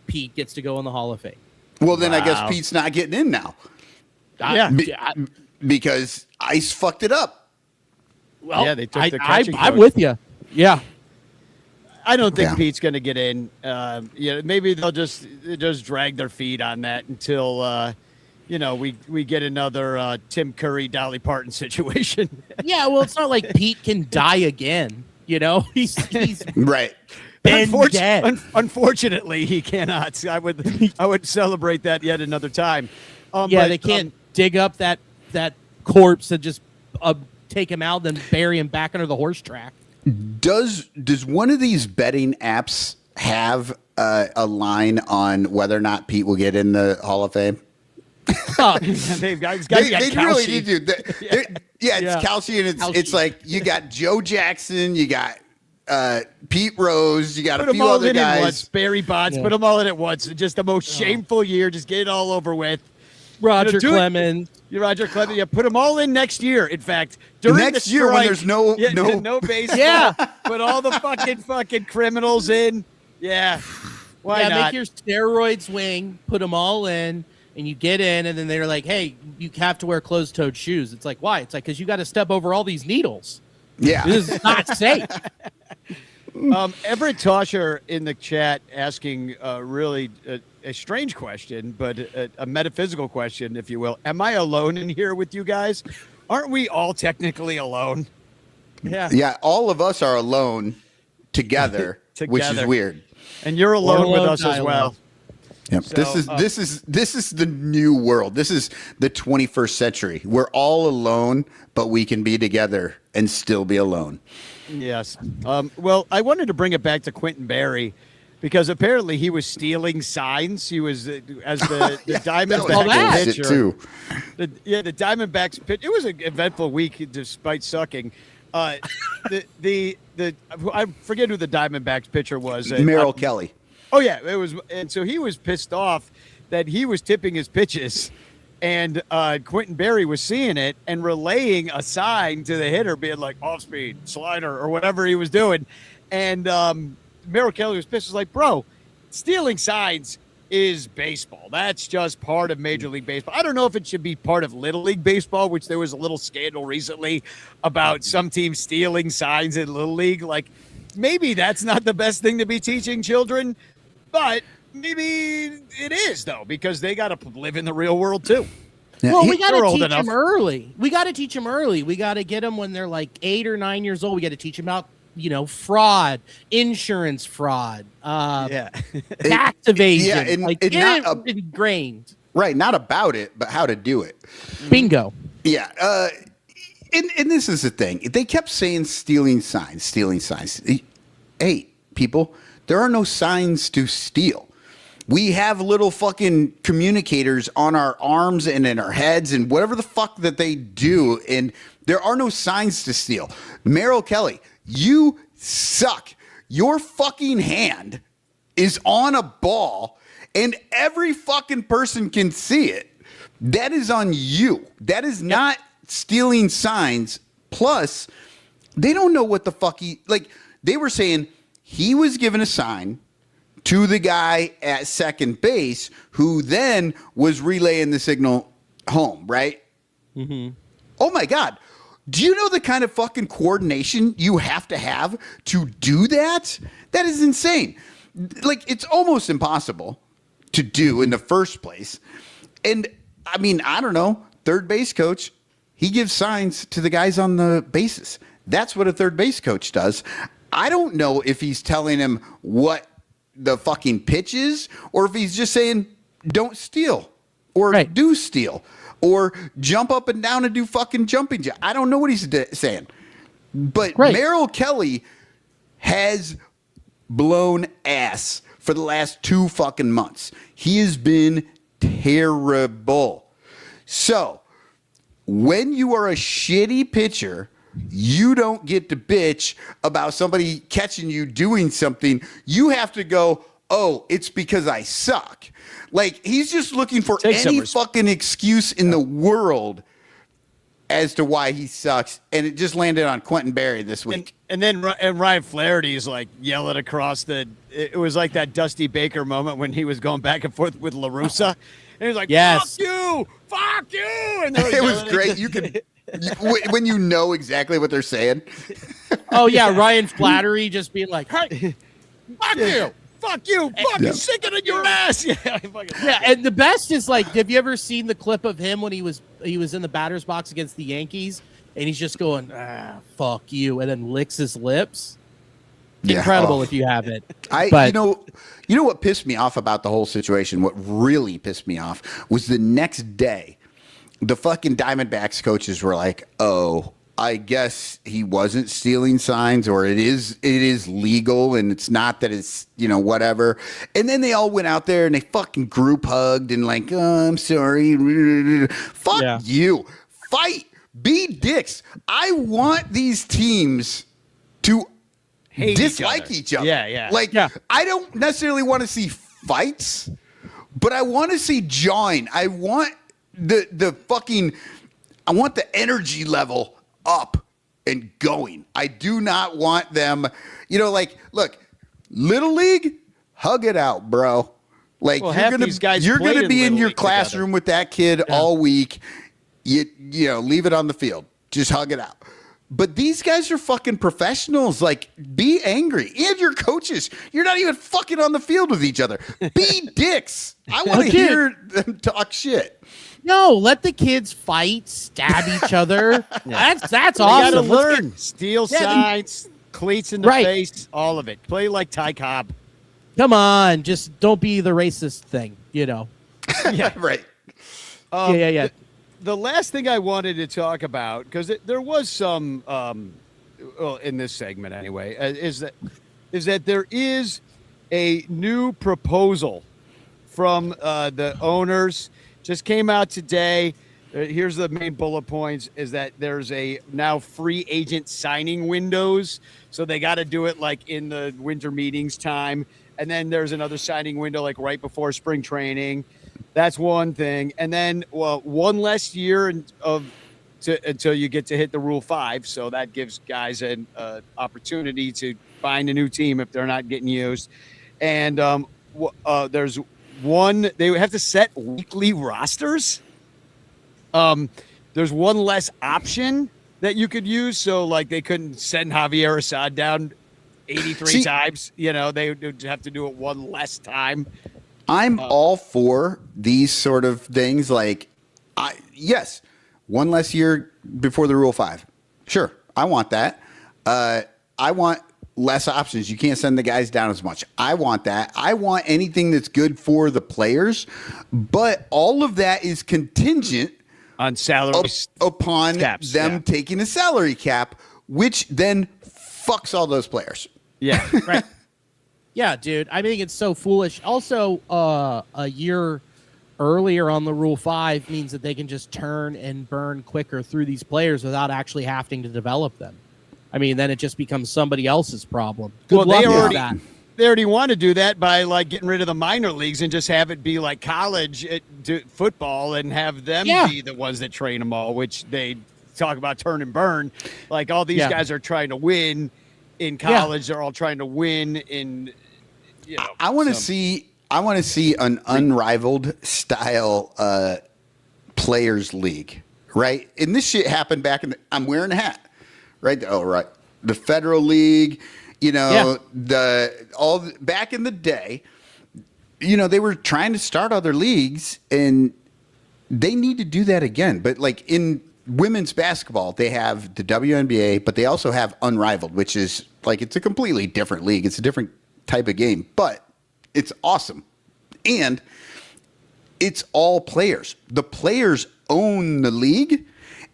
Pete gets to go in the Hall of Fame. Well, then I guess Pete's not getting in now. Because Ice fucked it up. Well, Yeah, they took the catching I'm coach. with you. Yeah. I don't think Yeah. Pete's going to get in. Maybe they'll just drag their feet on that until we get another Tim Curry, Dolly Parton situation. Yeah, well, it's not like Pete can die again. He's Right. been dead. Unfortunately, he cannot. I would celebrate that yet another time. They can't dig up that corpse and just take him out, then bury him back under the horse track. Does one of these betting apps have a line on whether or not Pete will get in the Hall of Fame? They've got They Kalshi. really need to. It's Kalshi, and it's like you got Joe Jackson, you got Pete Rose, you got Put a them few all other in at guys. once. Barry Bonds. Put them all in at once. Just the most shameful year. Just get it all over with. Roger do it. Clemens. Roger Clemens. Yeah, put them all in next year. In fact, during Next the year when strike, there's no baseball. Yeah. Put all the fucking criminals in. Yeah. Why not? Make your steroid swing, put them all in, and you get in, and then they're like, hey, you have to wear closed-toed shoes. It's like, why? It's like, because you got to step over all these needles. Yeah. This is not safe. Everett Tosher in the chat asking really a strange question, but a metaphysical question, if you will. Am I alone in here with you guys? Aren't we all technically alone? Yeah, all of us are alone together, which is weird. And you're alone with us as alone. well. Yep. So, this is the new world. This is the 21st century. We're all alone, but we can be together and still be alone. Yes. Well, I wanted to bring it back to Quentin Berry because apparently he was stealing signs. He was as the Diamondbacks pitcher. Too. The Diamondbacks pitch. It was an eventful week despite sucking. I forget who the Diamondbacks pitcher was. Merrill Kelly. Oh yeah, it was, and so he was pissed off that he was tipping his pitches, and Quentin Berry was seeing it and relaying a sign to the hitter, being like off speed, slider, or whatever he was doing, and Merrill Kelly was pissed. Was like, bro, stealing signs is baseball. That's just part of Major League Baseball. I don't know if it should be part of Little League Baseball, which there was a little scandal recently about some teams stealing signs in Little League. Like, maybe that's not the best thing to be teaching children. But maybe it is, though, because they got to live in the real world, too. Yeah, Well, we got they're to old teach enough. them early. We got to teach them early. We got to get them when they're like 8 or 9 years old. We got to teach them about, fraud, insurance fraud, tax evasion. Yeah, and get not it ingrained. Right, not about it, but how to do it. Bingo. Yeah, and this is the thing. They kept saying stealing signs. Hey, people, there are no signs to steal. We have little fucking communicators on our arms and in our heads and whatever the fuck that they do, and there are no signs to steal. Merrill Kelly, you suck. Your fucking hand is on a ball, and every fucking person can see it. That is on you. That is not stealing signs. Plus, they don't know what the fuck they were saying he was given a sign to the guy at second base, who then was relaying the signal home, right? Mm-hmm. Oh my God. Do you know the kind of fucking coordination you have to do that? That is insane. Like, it's almost impossible to do in the first place. And I mean, I don't know, third base coach, he gives signs to the guys on the bases. That's what a third base coach does. I don't know if he's telling him what the fucking pitch is, or if he's just saying, don't steal, or do steal, or jump up and down and do fucking jumping jacks. I don't know what he's saying. But Merrill Kelly has blown ass for the last 2 fucking months. He has been terrible. So, when you are a shitty pitcher, you don't get to bitch about somebody catching you doing something. You have to go, oh, it's because I suck. Like, he's just looking for any fucking excuse in the world as to why he sucks. And it just landed on Quentin Berry this week. And then Ryan Flaherty's like yelling across it was like that Dusty Baker moment when he was going back and forth with LaRussa. And he was like, fuck you. And it was great. You could... when you know exactly what they're saying. Oh, yeah. Ryan Flattery just being like, hey, fuck you. Fuck you. Fucking sick it in your ass. Yeah. And the best is, like, have you ever seen the clip of him when he was in the batter's box against the Yankees and he's just going, fuck you, and then licks his lips? Incredible if you haven't. You know what pissed me off about the whole situation? What really pissed me off was the next day, the fucking Diamondbacks coaches were like, oh, I guess he wasn't stealing signs, or it is legal, and it's not that it's, whatever. And then they all went out there and they fucking group hugged and like, oh, I'm sorry. Fuck you. Fight. Be dicks. I want these teams to dislike each other. I don't necessarily want to see fights, but I want to see jawing. I want I want the energy level up and going. I do not want them, look, Little League, hug it out, bro. Like, you're gonna be in your classroom with that kid all week. You leave it on the field. Just hug it out. But these guys are fucking professionals. Like, be angry. And your coaches. You're not even fucking on the field with each other. Be dicks. I want to hear them talk shit. No, let the kids fight, stab each other. That's awesome. You gotta learn. Steal signs, cleats in the face, all of it. Play like Ty Cobb. Come on, just don't be the racist thing, Yeah, right. The last thing I wanted to talk about, because there was some, in this segment anyway, is that there is a new proposal from the owners. Just came out today. Here's the main bullet points: is that there's a now free agent signing windows, so they got to do it like in the winter meetings time, and then there's another signing window like right before spring training. That's one thing. And then, one less year until you get to hit the Rule 5. So that gives guys an opportunity to find a new team if they're not getting used. And there's one, they have to set weekly rosters. There's one less option that you could use. So, like, they couldn't send Javier Assad down 83 times. They would have to do it one less time. I'm all for these sort of things. Like, yes, one less year before the Rule 5. Sure, I want that. I want less options. You can't send the guys down as much. I want that. I want anything that's good for the players. But all of that is contingent on salaries upon caps, them taking a salary cap, which then fucks all those players. Yeah, right. Yeah, dude. I think it's so foolish. Also, a year earlier on the Rule 5 means that they can just turn and burn quicker through these players without actually having to develop them. I mean, then it just becomes somebody else's problem. Good luck with that. They already want to do that by like getting rid of the minor leagues and just have it be like college football and have them be the ones that train them all, which they talk about turn and burn. Like, all these guys are trying to win in college. They're all trying to win in you know, I want to some- see. I want to see an unrivaled style players league, right? And this shit happened back in. I'm wearing a hat, right? Oh, right. The Federal League, you know, back in the day, you know, they were trying to start other leagues, and they need to do that again. But like in women's basketball, they have the WNBA, but they also have Unrivaled, which is like it's a completely different league. It's a different type of game, but it's awesome. And it's all players. The players own the league.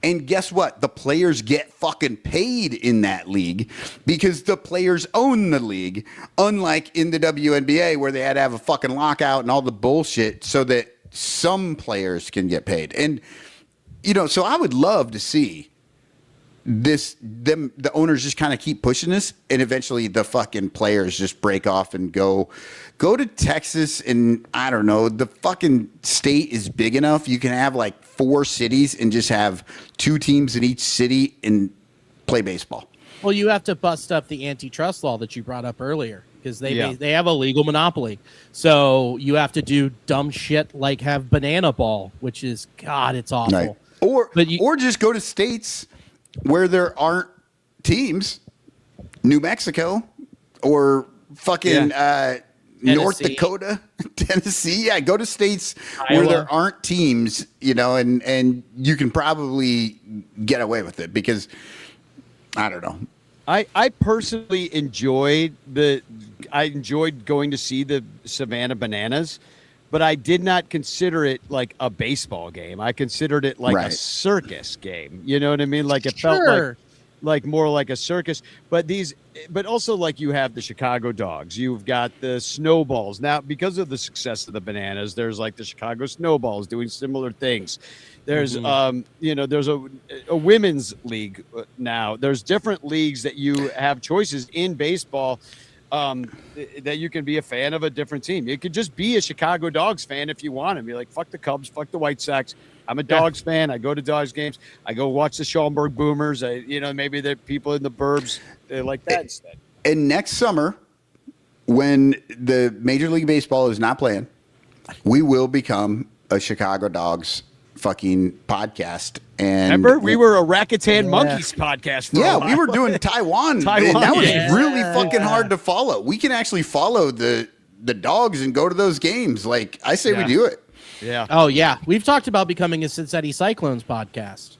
And guess what? The players get fucking paid in that league because the players own the league. Unlike in the WNBA where they had to have a fucking lockout and all the bullshit so that some players can get paid. And, you know, so I would love to see the owners just kind of keep pushing this, and eventually the fucking players just break off and go to Texas. And I don't know, the fucking state is big enough. You can have like 4 cities and just have 2 teams in each city and play baseball. Well, you have to bust up the antitrust law that you brought up earlier because they Yeah. they have a legal monopoly. So you have to do dumb shit like have banana ball, which is God, it's awful. Right. Or But you- or just go to states where there aren't teams, New Mexico or fucking North Tennessee. Dakota, Tennessee. Yeah, go to states where Iowa. there aren't teams, you know, and you can probably get away with it because I don't know. I personally enjoyed going to see the Savannah Bananas, but I did not consider it like a baseball game. I considered it like a Right. circus game. You know what I mean? Like it Sure. felt like more like a circus. But also like you have the Chicago Dogs. You've got the Snowballs. Now, because of the success of the Bananas, there's like the Chicago Snowballs doing similar things. There's there's a women's league now. There's different leagues that you have choices in baseball. That you can be a fan of a different team. You could just be a Chicago Dogs fan if you want to be like, fuck the Cubs, fuck the White Sox. I'm a Dogs fan. I go to Dogs games. I go watch the Schaumburg Boomers. Maybe the people in the burbs, they like that instead. And next summer, when the Major League Baseball is not playing, we will become a Chicago Dogs fucking podcast. And Remember, we were a Rakatan Monkeys podcast for a yeah, while. we were doing Taiwan. Taiwan, And that was yeah. really fucking hard to follow. We can actually follow the Dogs and go to those games. Like I say, we Yeah. do it. Yeah. Oh yeah, we've talked about becoming a Cincinnati Cyclones podcast.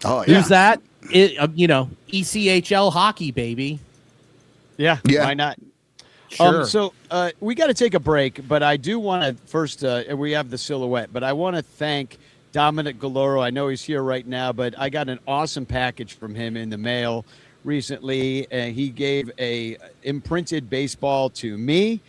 Oh yeah, Who's that? ECHL hockey, baby. Yeah. Yeah. Why not? Sure. So we got to take a break, but I do want to first, we have the silhouette, but I want to thank Dominic Galoro. I know he's here right now, but I got an awesome package from him in the mail recently. He gave a imprinted baseball to me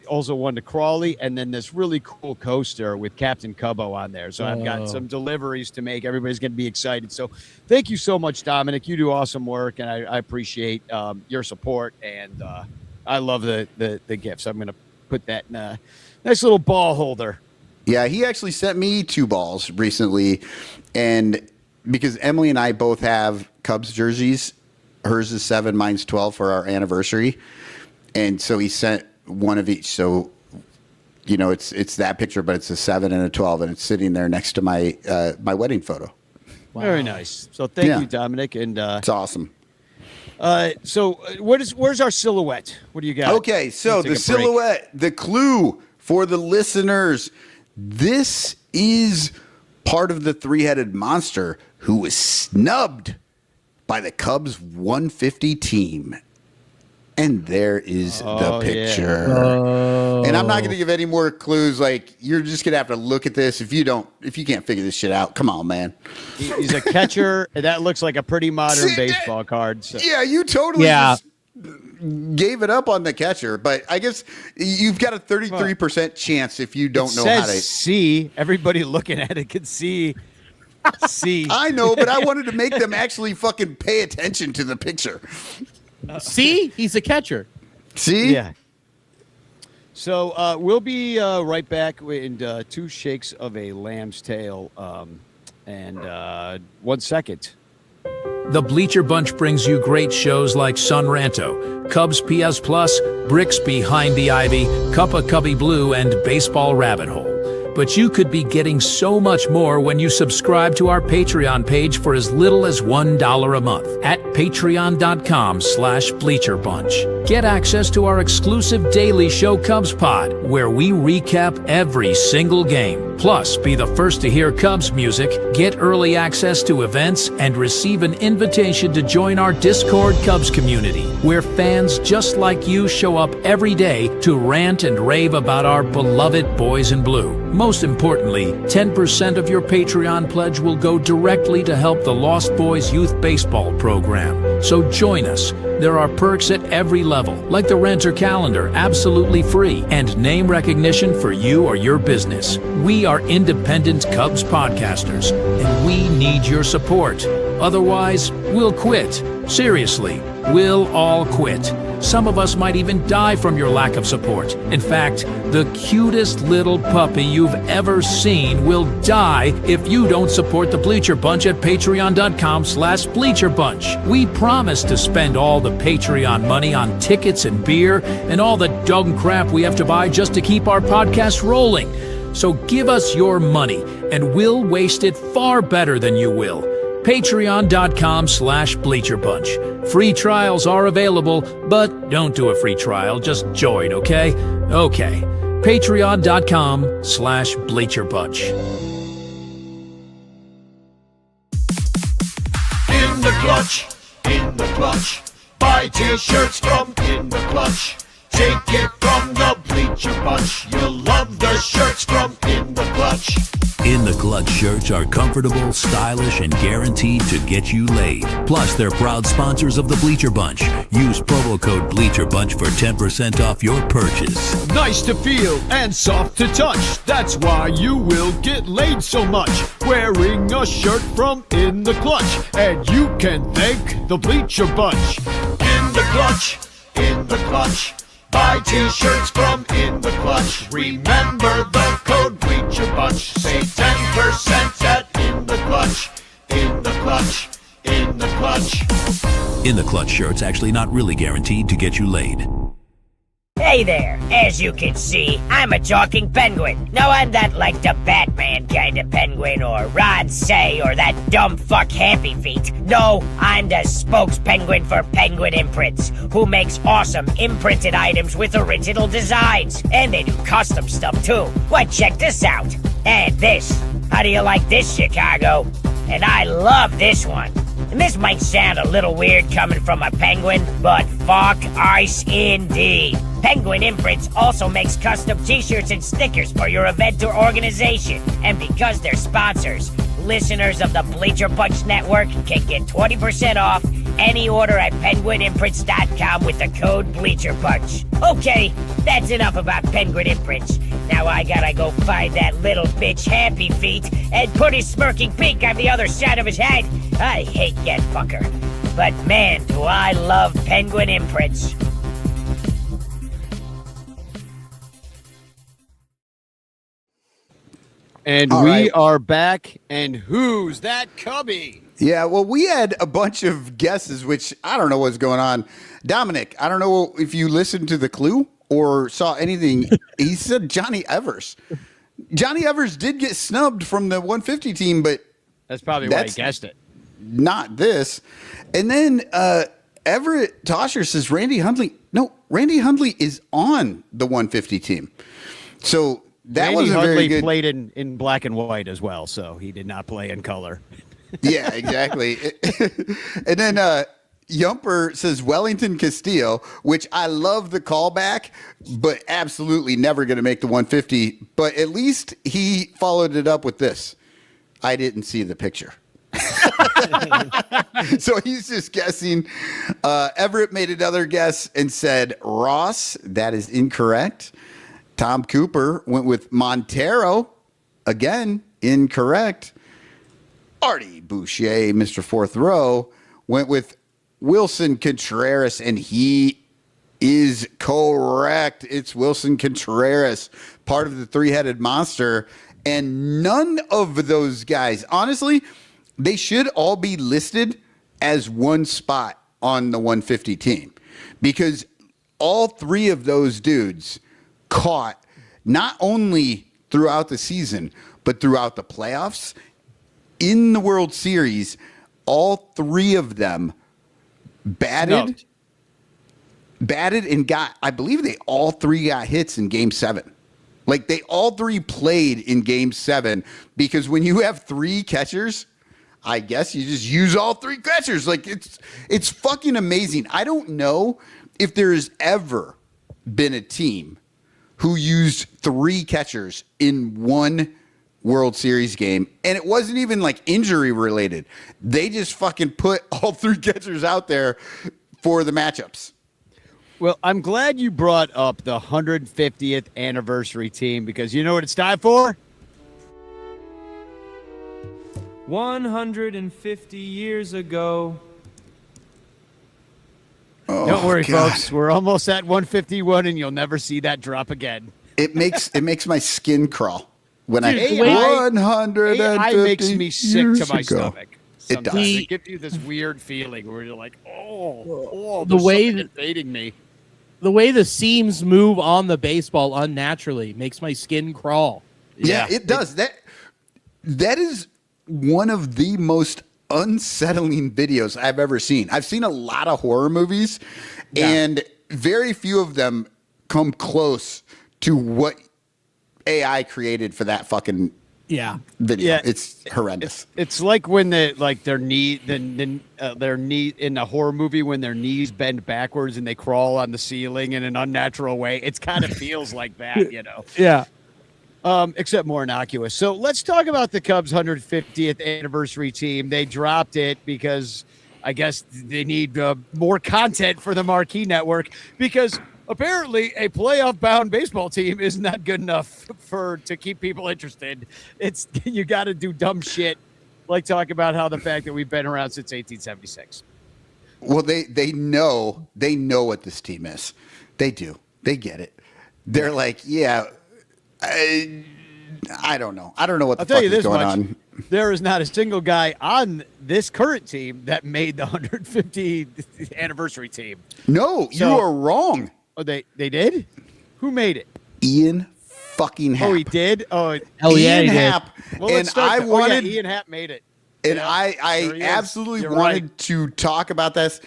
also one to Crawley, and then this really cool coaster with Captain Cubbo on there. So I've got some deliveries to make. Everybody's going to be excited. So thank you so much, Dominic. You do awesome work, and I appreciate your support. And I love the gifts. I'm going to put that in a nice little ball holder. Yeah, he actually sent me 2 balls recently, and because Emily and I both have Cubs jerseys, hers is 7, mine's 12 for our anniversary, and so he sent one of each. So, you know, it's that picture, but it's a 7 and a 12, and it's sitting there next to my my wedding photo. Wow. Very nice. So thank Yeah. you, Dominic. And It's awesome. where's our silhouette? What do you got? Okay, so Take the a break. silhouette, the clue for the listeners. This is part of the 3-headed monster who was snubbed by the Cubs 150 team. And there is the picture. And I'm not going to give any more clues. Like, you're just going to have to look at this. If you can't figure this shit out, come on, man. He's a catcher. That looks like a pretty modern See, baseball card. So. Yeah, you totally Yeah. just gave it up on the catcher. But I guess you've got a 33% chance if you don't It know says how to. see. Everybody looking at it can see. See. I know, but I wanted to make them actually fucking pay attention to the picture. See, he's a catcher. See? Yeah. So we'll be right back in 2 shakes of a lamb's tail and 1 second. The Bleacher Bunch brings you great shows like Sun Ranto, Cubs PS Plus, Bricks Behind the Ivy, Cuppa Cubby Blue, and Baseball Rabbit Hole. But you could be getting so much more when you subscribe to our Patreon page for as little as $1 a month at patreon.com/BleacherBunch. Get access to our exclusive daily show Cubs Pod, where we recap every single game. Plus, be the first to hear Cubs music, get early access to events, and receive an invitation to join our Discord Cubs community, where fans just like you show up every day to rant and rave about our beloved boys in blue. Most importantly, 10% of your Patreon pledge will go directly to help the Lost Boys Youth Baseball program. So join us. There are perks at every level, like the Renter Calendar, absolutely free, and name recognition for you or your business. We are independent Cubs podcasters, and we need your support. Otherwise, we'll quit. Seriously, we'll all quit. Some of us might even die from your lack of support. In fact, the cutest little puppy you've ever seen will die if you don't support the Bleacher Bunch at patreon.com/BleacherBunch. We promise to spend all the Patreon money on tickets and beer and all the dung crap we have to buy just to keep our podcast rolling. So give us your money, and we'll waste it far better than you will. Patreon.com/BleacherBunch. Free trials are available, but don't do a free trial. Just join, okay? Okay. Patreon.com/BleacherBunch. In the clutch, in the clutch. Buy t-shirts from In the Clutch. Take it from the Bleacher Bunch. You'll love the shirts from In the Clutch. In the Clutch shirts are comfortable, stylish, and guaranteed to get you laid. Plus, they're proud sponsors of the Bleacher Bunch. Use promo code BleacherBunch for 10% off your purchase. Nice to feel and soft to touch. That's why you will get laid so much. Wearing a shirt from In the Clutch. And you can thank the Bleacher Bunch. In the Clutch, in the Clutch. Buy t-shirts from In the Clutch. Remember the code Bleacher Bunch. Save 10% at In the Clutch. In the Clutch. In the Clutch. In the Clutch shirts actually not really guaranteed to get you laid. Hey there, as you can see, I'm a talking penguin. No, I'm not like the Batman kind of penguin, or Rod Say, or that dumb fuck Happy Feet. No, I'm the spokes penguin for Penguin Imprints, who makes awesome imprinted items with original designs. And they do custom stuff too. Why, check this out. And this. How do you like this, Chicago? And I love this one. And this might sound a little weird coming from a penguin, but fuck ice indeed. Penguin Imprints also makes custom t-shirts and stickers for your event or organization. And because they're sponsors, listeners of the Bleacher Bunch Network can get 20% off any order at penguinimprints.com with the code BleacherBunch. Okay, that's enough about Penguin Imprints. Now I gotta go find that little bitch Happy Feet and put his smirking pink on the other side of his head. I hate that fucker. But man, do I love Penguin Imprints. And All we right. are back. And who's that cubby? Yeah, well, we had a bunch of guesses, which I don't know what's going on. Dominic, I don't know if you listened to the clue or saw anything. He said Johnny Evers. Johnny Evers did get snubbed from the 150 team, but That's probably why he guessed it. not this. And then Everett Tosher says Randy Hundley. No, Randy Hundley is on the 150 team. So that Randy was a very Hundley good. played in black and white as well, so he did not play in color. Yeah, exactly. And then Yumper says Wellington Castillo, which I love the callback, but absolutely never going to make the 150. But at least he followed it up with this. I didn't see the picture. So he's just guessing. Everett made another guess and said Ross. That is incorrect. Tom Cooper went with Montero. Again, incorrect. Artie Boucher, Mr. Fourth Row, went with Wilson Contreras, and he is correct. It's Wilson Contreras, part of the three-headed monster. And none of those guys, honestly, they should all be listed as one spot on the 150 team because all three of those dudes caught not only throughout the season, but throughout the playoffs. In the World Series, all three of them batted and got, I believe they all three got hits in Game 7. Like they all three played in Game 7 because when you have three catchers, I guess you just use all three catchers. Like it's fucking amazing. I don't know if there has ever been a team who used three catchers in one World Series game, and it wasn't even like injury related. They just fucking put all three catchers out there for the matchups. Well, I'm glad you brought up the 150th anniversary team because you know what it's time for? 150 years ago. Oh, Don't worry, God. folks. We're almost at 151, and you'll never see that drop again. It makes my skin crawl when Dude, the way 150 AI makes me sick to years my ago. stomach. It does. Sometimes it gives you this weird feeling where you're like, oh, The there's way something that- invading me. The way the seams move on the baseball unnaturally makes my skin crawl. Yeah, it does. That is one of the most unsettling videos I've ever seen. I've seen a lot of horror movies, and very few of them come close to what AI created for that fucking video. Yeah. It's horrendous. It's like when their knee in a horror movie when their knees bend backwards and they crawl on the ceiling in an unnatural way. It kind of feels like that, you know. Yeah. Except more innocuous. So let's talk about the Cubs' 150th anniversary team. They dropped it because I guess they need more content for the marquee network because apparently a playoff-bound baseball team is not good enough to keep people interested. It's you got to do dumb shit like talk about how the fact that we've been around since 1876. Well, they know what this team is. They do. They get it. They're like, yeah. I don't know. I don't know what the fuck is going on. There is not a single guy on this current team that made the 150th anniversary team. No, you are wrong. Oh, they did? Who made it? Ian fucking Happ. Oh, he did? Oh, Hell yeah, Ian he did. Happ. well, And let's start I there. wanted, Ian Happ made it. and Yeah, I there he is. absolutely You're wanted right. to talk about this.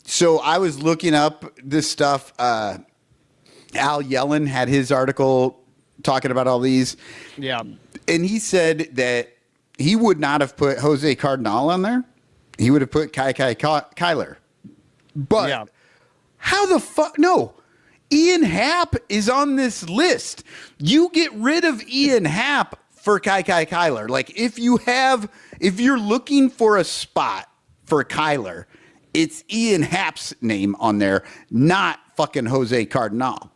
So I was looking up this stuff. Al Yellen had his article talking about all these. Yeah. And he said that he would not have put Jose Cardinal on there. He would have put Kyler. But Yeah. how the fuck? No. Ian Happ is on this list. You get rid of Ian Happ for Kyler. Like if you're looking for a spot for Kyler, it's Ian Happ's name on there, not fucking Jose Cardinal.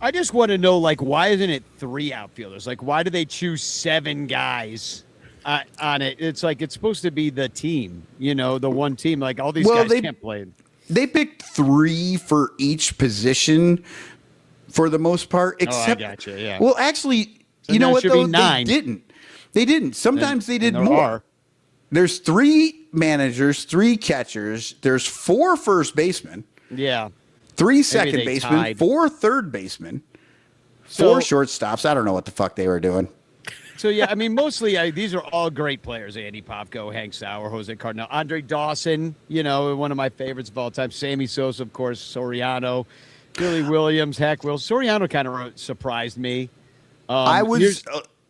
I just want to know, like, why isn't it 3 outfielders? Like, why do they choose 7 guys on it? It's like it's supposed to be the team, you know, the one team. Like, all these guys can't play. They picked 3 for each position for the most part. Except, I gotcha, yeah. Well, actually, So you know now it what, should be though? 9. They didn't. Sometimes they did there more. are. There's 3 managers, 3 catchers. There's 4 first basemen. Yeah. 3 second they basemen, tied. 4 third basemen, So- 4 shortstops. I don't know what the fuck they were doing. So, yeah, I mean, mostly these are all great players. Andy Popko, Hank Sauer, Jose Cardinal, Andre Dawson, you know, one of my favorites of all time. Sammy Sosa, of course, Soriano, Billy Williams, Hack Wills. Soriano kind of surprised me. I was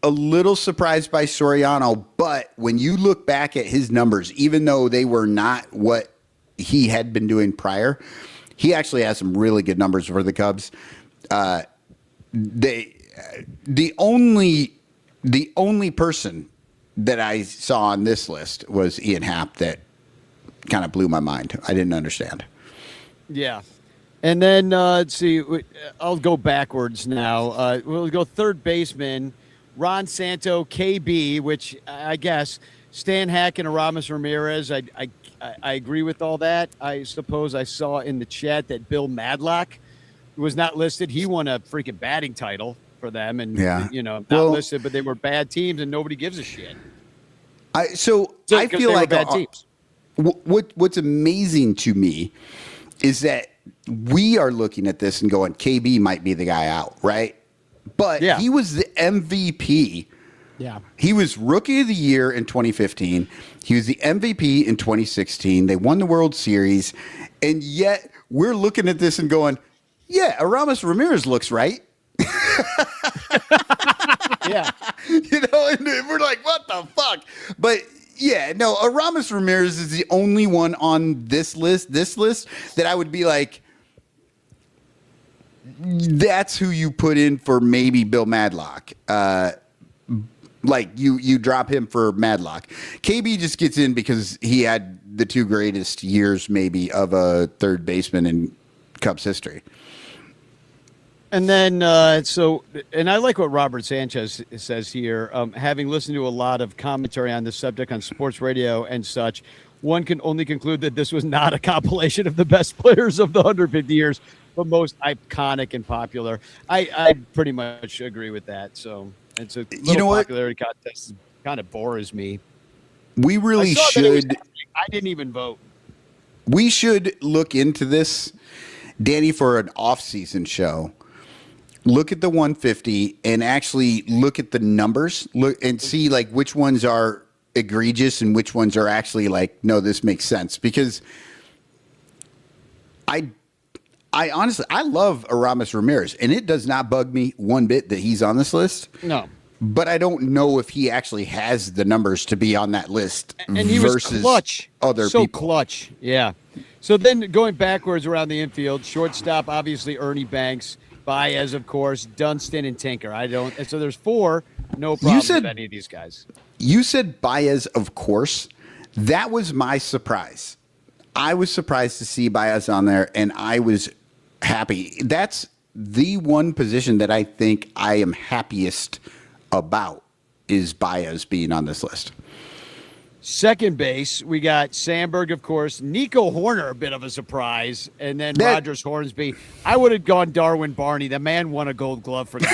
a little surprised by Soriano, but when you look back at his numbers, even though they were not what he had been doing prior, he actually has some really good numbers for the Cubs. The only person that I saw on this list was Ian Happ that kind of blew my mind. I didn't understand. Yeah. And then, let's see, I'll go backwards now. We'll go third baseman, Ron Santo, KB, which I guess Stan Hack and Aramis Ramirez. I agree with all that. I suppose I saw in the chat that Bill Madlock was not listed. He won a freaking batting title for them and, not listed, but they were bad teams and nobody gives a shit. I 'Cause feel they were like bad teams. what's amazing to me is that we are looking at this and going, KB might be the guy out, right? But he was the MVP. Yeah. He was Rookie of the Year in 2015. He was the MVP in 2016. They won the World Series. And yet we're looking at this and going, yeah, Aramis Ramirez looks right. Yeah. You know, and we're like, what the fuck? But yeah, no, Aramis Ramirez is the only one on this list that I would be like, that's who you put in for maybe Bill Madlock. Like you drop him for Madlock. KB just gets in because he had the two greatest years maybe of a third baseman in Cubs history. And then, and I like what Robert Sanchez says here. Having listened to a lot of commentary on this subject on sports radio and such, one can only conclude that this was not a compilation of the best players of the 150 years, but most iconic and popular. I pretty much agree with that. So it's a little popularity contest kind of bores me. We really should. I didn't even vote. We should look into this, Danny, for an off-season show. Look at the 150 and actually look at the numbers. Look and see like which ones are egregious and which ones are actually like, no, this makes sense. Because I honestly, I love Aramis Ramirez, and it does not bug me one bit that he's on this list. No. But I don't know if he actually has the numbers to be on that list. And he was clutch. Other so people. Clutch. Yeah. So then going backwards around the infield, shortstop, obviously Ernie Banks, Baez, of course, Dunston, and Tinker. So there's four. No problem with any of these guys. You said Baez, of course. That was my surprise. I was surprised to see Baez on there, and I was happy. That's the one position that I think I am happiest about is Baez being on this list. Second base, we got Sandberg, of course. Nico Horner, a bit of a surprise. And then Rogers Hornsby. I would have gone Darwin Barney. The man won a gold glove for that.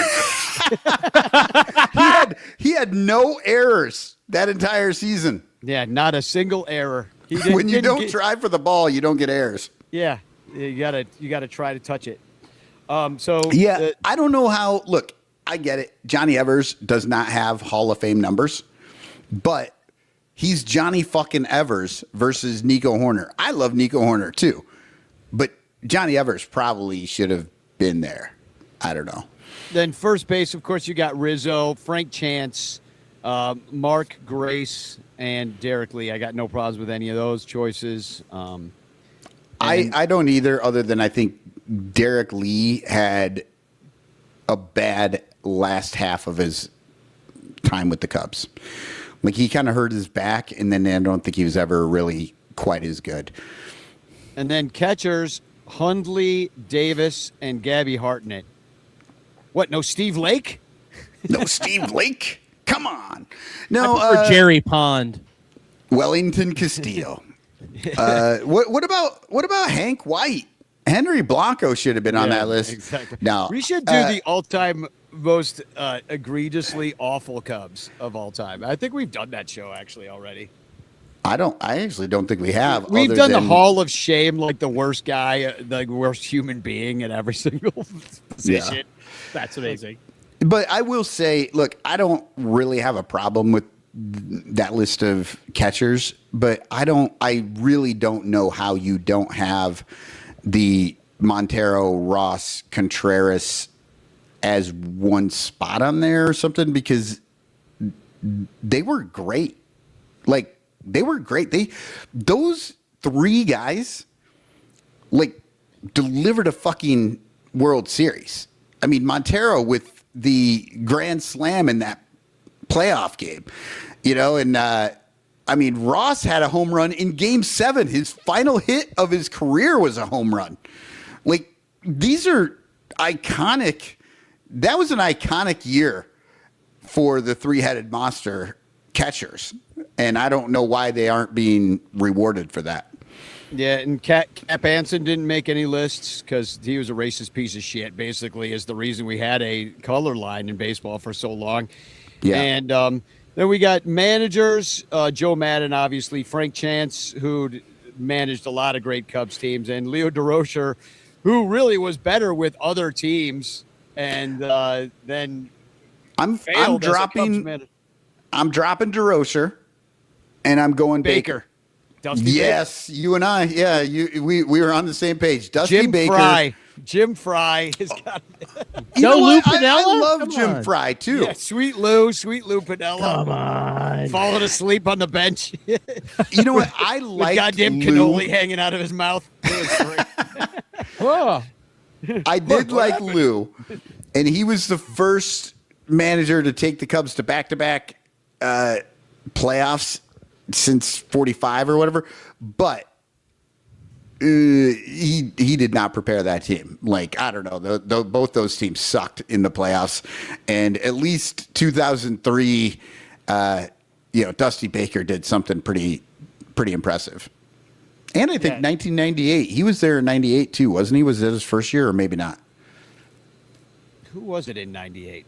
he had no errors that entire season. Yeah, not a single error. When you don't try for the ball, you don't get errors. Yeah, you gotta try to touch it. I don't know how. Look, I get it. Johnny Evers does not have Hall of Fame numbers, but he's Johnny fucking Evers versus Nico Horner. I love Nico Horner too, but Johnny Evers probably should have been there. I don't know. Then first base, of course, you got Rizzo, Frank Chance, Mark Grace, and Derek Lee. I got no problems with any of those choices. I don't either, other than I think Derek Lee had a bad last half of his time with the Cubs. Like he kind of hurt his back, and then I don't think he was ever really quite as good. And then catchers, Hundley, Davis, and Gabby Hartnett. What, no Steve Lake? No Steve Lake? Come on. No, for Jerry Pond. Wellington Castillo. What about Hank White? Henry Blanco should have been on that list. Exactly. No, we should do the all-time most egregiously awful Cubs of all time. I think we've done that show actually already. I actually don't think we have. We've done the Hall of Shame, like the worst guy, the worst human being at every single position. Yeah. That's amazing. But I will say, look, I don't really have a problem with that list of catchers, but I really don't know how you don't have the Montero, Ross, Contreras as one spot on there or something, because they were great. Like, they were great. Those three guys, like, delivered a fucking World Series. I mean, Montero with the grand slam in that playoff game, you know, and I mean, Ross had a home run in Game 7. His final hit of his career was a home run. Like, these are iconic. That was an iconic year for the three-headed monster catchers, and I don't know why they aren't being rewarded for that. Yeah, and Cap Anson didn't make any lists because he was a racist piece of shit, basically, is the reason we had a color line in baseball for so long. Yeah. And Then we got managers, Joe Madden, obviously, Frank Chance, who managed a lot of great Cubs teams, and Leo DeRocher, who really was better with other teams, and then I'm failed as a Cubs dropping manager. I'm dropping DeRocher, and I'm going Baker. Dusty Yes, you and I. Yeah, we were on the same page. Dusty Jim Baker. Fry. Jim Fry has got You No know Lou what? I Piniella? love Come Jim on. Fry too. yeah, Sweet Lou Piniella. Come on. Falling asleep on the bench. You know what? I With like goddamn cannoli hanging out of his mouth. It was great. Oh, I did like Lou, and he was the first manager to take the Cubs to back-to-back playoffs since '45 or whatever. But he did not prepare that team. Like, I don't know, both those teams sucked in the playoffs, and at least 2003, Dusty Baker did something pretty impressive. And I think 1998, he was there in '98 too, wasn't he? Was it his first year, or maybe not? Who was it in '98?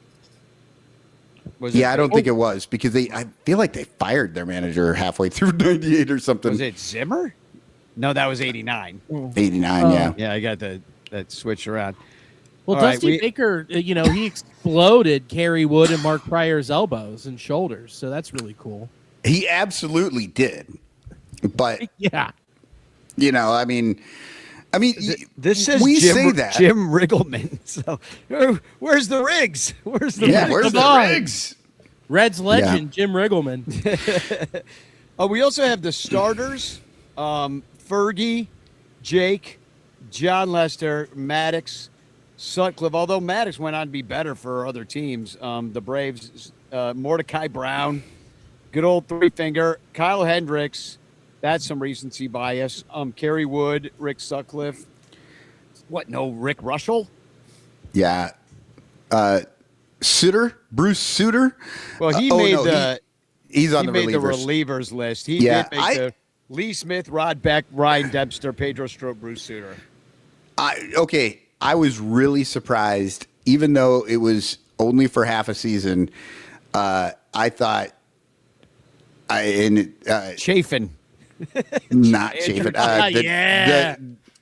I don't think it was, because I feel like they fired their manager halfway through '98 or something. Was it Zimmer? No, that was '89. '89, yeah. Yeah, I got that switched around. well, All right, Dusty Baker, he exploded Kerry Wood and Mark Pryor's elbows and shoulders, so that's really cool. He absolutely did. But Yeah. I mean, This says we Jim, say that. Jim Riggleman. So where's the rigs? Where's the Yeah, rigs? where's Come the on. rigs? Reds legend Jim Riggleman. We also have the starters: Fergie, Jake, John Lester, Maddox, Sutcliffe. Although Maddox went on to be better for other teams, the Braves, Mordecai Brown, good old three finger, Kyle Hendricks. That's some recency bias. Kerry Wood, Rick Sutcliffe. What? No, Rick Russell. Yeah. Bruce Sutter. Well, he he's on the made relievers. the relievers list. He Yeah, did make the Lee Smith, Rod Beck, Ryan Dempster, Pedro Strop, Bruce Sutter. I was really surprised, even though it was only for half a season. I thought Chafin. not Chafin. Yeah.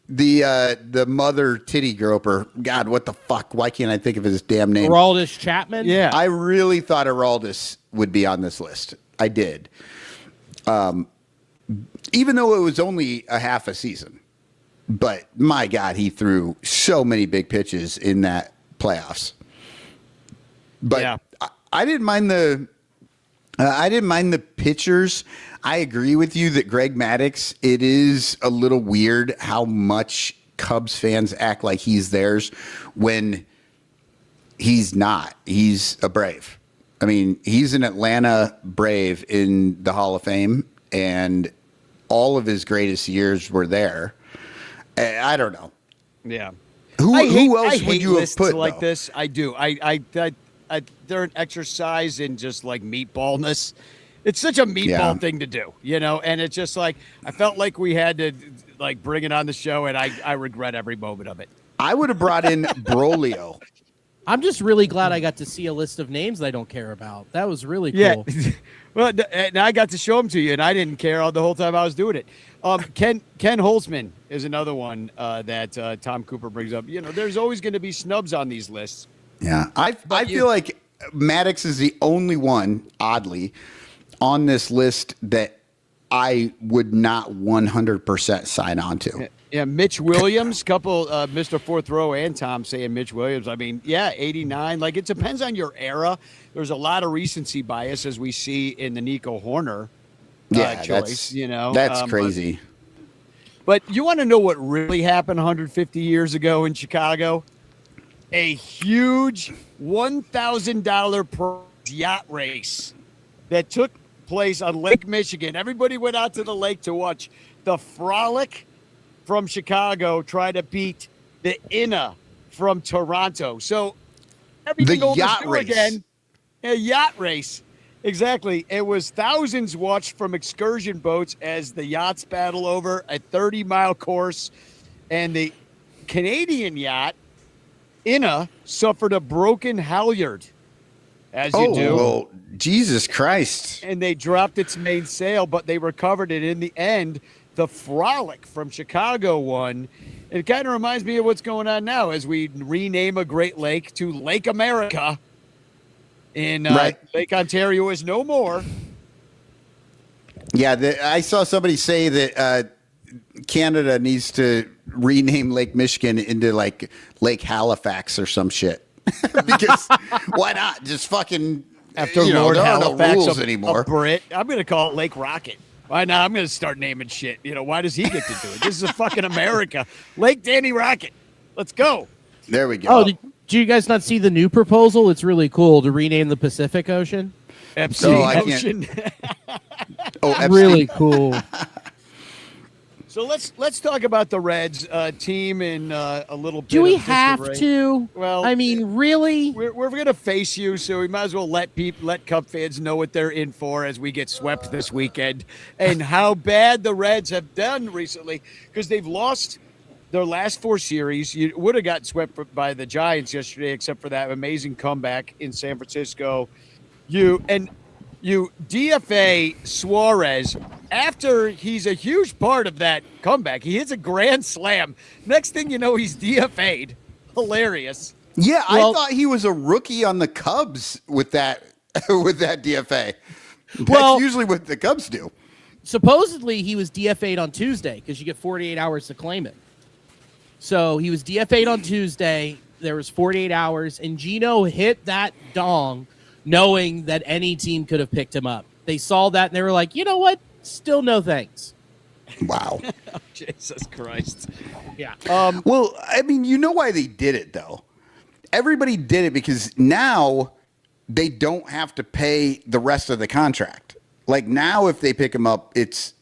The mother titty groper. God, what the fuck? Why can't I think of his damn name? Aroldis Chapman. Yeah. I really thought Aroldis would be on this list. I did. Even though it was only a half a season. But my God, he threw so many big pitches in that playoffs. But Yeah. I didn't mind the pitchers. I agree with you that Greg Maddux, it is a little weird how much Cubs fans act like he's theirs when he's not. He's a Brave. I mean, he's an Atlanta Brave in the Hall of Fame, and all of his greatest years were there. I don't know. Yeah. Who else I would hate you have lists put like though? this? I do. They're an exercise in just like meatballness. It's such a meatball thing to do, and it's just like I felt like we had to like bring it on the show, and I regret every moment of it. I would have brought in Brolio. I'm just really glad I got to see a list of names I don't care about. That was really cool. Yeah. Well, and I got to show them to you, and I didn't care all the whole time I was doing it. Ken Holtzman is another one that Tom Cooper brings up. There's always going to be snubs on these lists. Yeah, I feel like Maddox is the only one, oddly, on this list that I would not 100% sign on to. Yeah, Mitch Williams, couple, Mr. Fourth Row and Tom saying Mitch Williams. I mean, 89. Like, it depends on your era. There's a lot of recency bias, as we see in the Nico Horner choice. That's crazy. But you want to know what really happened 150 years ago in Chicago? A huge $1,000 per yacht race that took place on Lake Michigan. Everybody went out to the lake to watch the Frolic from Chicago try to beat the Inna from Toronto. So everything goes again. A yacht race. Exactly. It was thousands watched from excursion boats as the yachts battle over a 30-mile course. And the Canadian yacht, Inna, suffered a broken halyard. as you do. Well, Jesus Christ. And they dropped its mainsail, but they recovered it in the end. The Frolic from Chicago won. It kind of reminds me of what's going on now as we rename a Great Lake to Lake America. And Lake Ontario is no more. Yeah, I saw somebody say that Canada needs to rename Lake Michigan into like Lake Halifax or some shit. Because why not? Just fucking After there Lord are Halifax, no rules a anymore. Brit, I'm going to call it Lake Rocket. Why not? I'm going to start naming shit. Why does he get to do it? This is a fucking America. Lake Danny Rocket. Let's go. There we go. Oh, did you guys not see the new proposal? It's really cool to rename the Pacific Ocean. Epstein I can't- Ocean. Epstein. Really cool. So let's talk about the Reds team in a little bit. Do we of have disarray. to? Well, I mean, really? We're going to face you, so we might as well let Cub fans know what they're in for as we get swept this weekend and how bad the Reds have done recently because they've lost their last 4 series. You would have gotten swept by the Giants yesterday, except for that amazing comeback in San Francisco. You DFA Suarez after he's a huge part of that comeback. He hits a grand slam. Next thing you know, he's DFA'd. Hilarious. Yeah, Well- I thought he was a rookie on the Cubs with that DFA. That's Well- usually what the Cubs do. Supposedly, he was DFA'd on Tuesday because you get 48 hours to claim it. So he was DFA'd on Tuesday. There was 48 hours, and Gino hit that dong knowing that any team could have picked him up. They saw that, and they were like, you know what? Still no thanks. Wow. Jesus Christ. Yeah. Well, I mean, you know why they did it, though. Everybody did it because now they don't have to pay the rest of the contract. Like now, if they pick him up, it's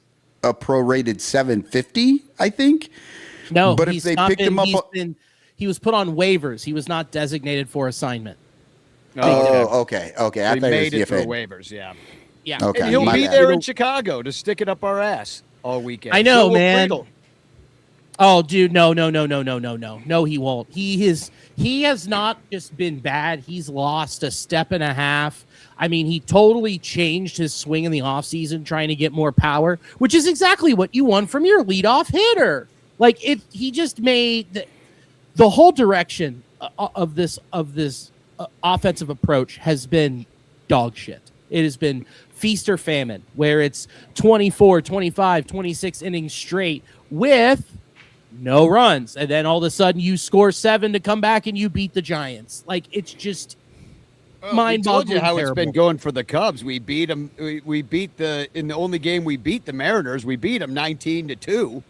a prorated $750, I think. No, But if he's they not picked him up, he was put on waivers. He was not designated for assignment. okay. I We thought he was made it through DFA'd. waivers, yeah. Yeah. Okay. And he'll my be bad. there in Chicago to stick it up our ass all weekend. I know, So will man. Friedel. Oh, dude, no. No, he won't. He has not just been bad. He's lost a step and a half. I mean, he totally changed his swing in the offseason trying to get more power, which is exactly what you want from your leadoff hitter. Like he just made the whole direction of this offensive approach has been dog shit. It has been feast or famine, where it's 24, 25, 26 innings straight with no runs. And then all of a sudden you score 7 to come back and you beat the Giants. Like, it's just We told mind-boggling you how terrible. it's been going for the Cubs. We beat them. We beat in the only game we beat the Mariners. We beat them 19-2.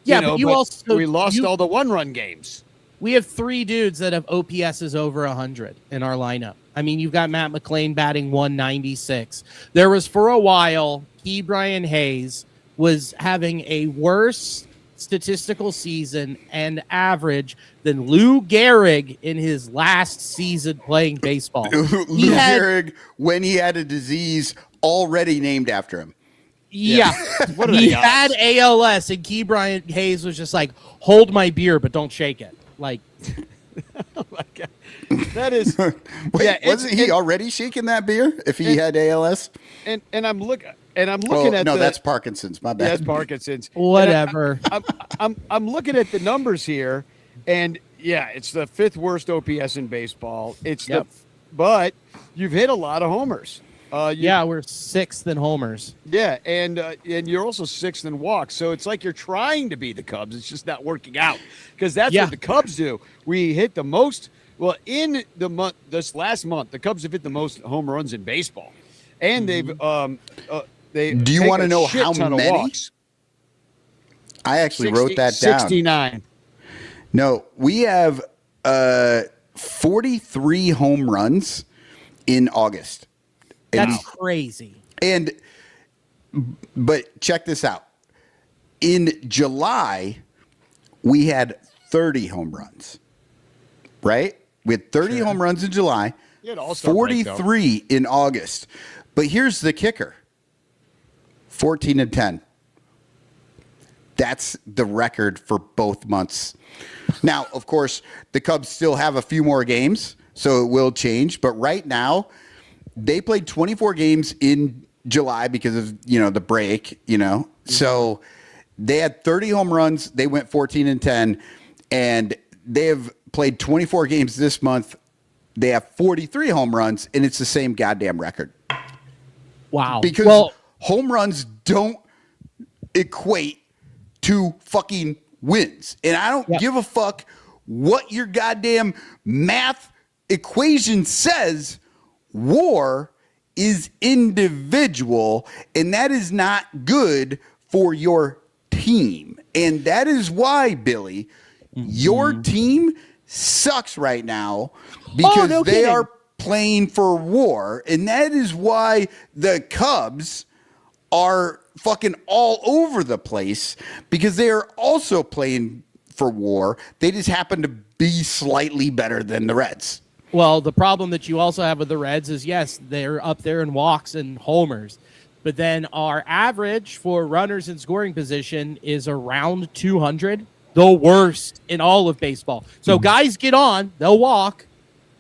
Yeah, but you also- we lost you- all the 1-run games. We have 3 dudes that have OPSs over 100 in our lineup. I mean, you've got Matt McClain batting 196. There was, for a while, Brian Hayes was having a worse statistical season and average than Lou Gehrig in his last season playing baseball. Lou Gehrig, when he had a disease already named after him. Yeah. What are He the odds? had ALS, and Brian Hayes was just like, hold my beer, but don't shake it. Like, Oh my God. That is. Wait, Yeah, wasn't he already shaking that beer if he had ALS? And I'm looking Oh, at no, the. that's Parkinson's. My bad. That's Parkinson's. whatever. I'm looking at the numbers here, and yeah, it's the 5th worst OPS in baseball. It's Yep. but you've hit a lot of homers. Yeah, we're 6th in homers. Yeah, and you're also 6th in walks. So it's like you're trying to be the Cubs. It's just not working out because that's Yeah. what the Cubs do. We hit the most. Well, in the month, this last month, the Cubs have hit the most home runs in baseball, and they've they. Do you take wanna a know shit how ton of many? walks. I actually wrote that down. 69. No, we have 43 home runs in August. That's crazy. But check this out. In July, we had 30 home runs. Right? We had 30 home runs in July, You had All-Star break, though. 43 in August. But here's the kicker. 14-10. That's the record for both months. Now, of course, the Cubs still have a few more games, so it will change. But right now, they played 24 games in July because of, the break, So they had 30 home runs. They went 14-10, and they have played 24 games this month. They have 43 home runs, and it's the same goddamn record. Wow. Because home runs don't equate to fucking wins. And I don't give a fuck what your goddamn math equation says. WAR is individual, and that is not good for your team. And that is why, Billy, your team sucks right now because they are playing for WAR. And that is why the Cubs are fucking all over the place, because they are also playing for WAR. They just happen to be slightly better than the Reds. Well, the problem that you also have with the Reds is, yes, they're up there in walks and homers, but then our average for runners in scoring position is around 200, the worst in all of baseball. So guys get on, they'll walk,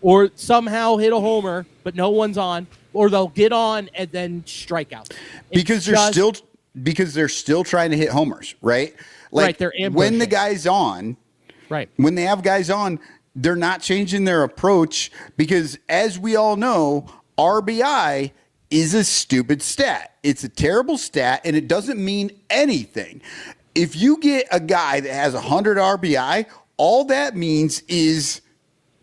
or somehow hit a homer, but no one's on, or they'll get on and then strike out. Because they're still trying to hit homers, right? Like they're ambushing. When the guy's on, when they have guys on, they're not changing their approach because, as we all know, RBI is a stupid stat. It's a terrible stat, and it doesn't mean anything. If you get a guy that has 100 RBI, all that means is,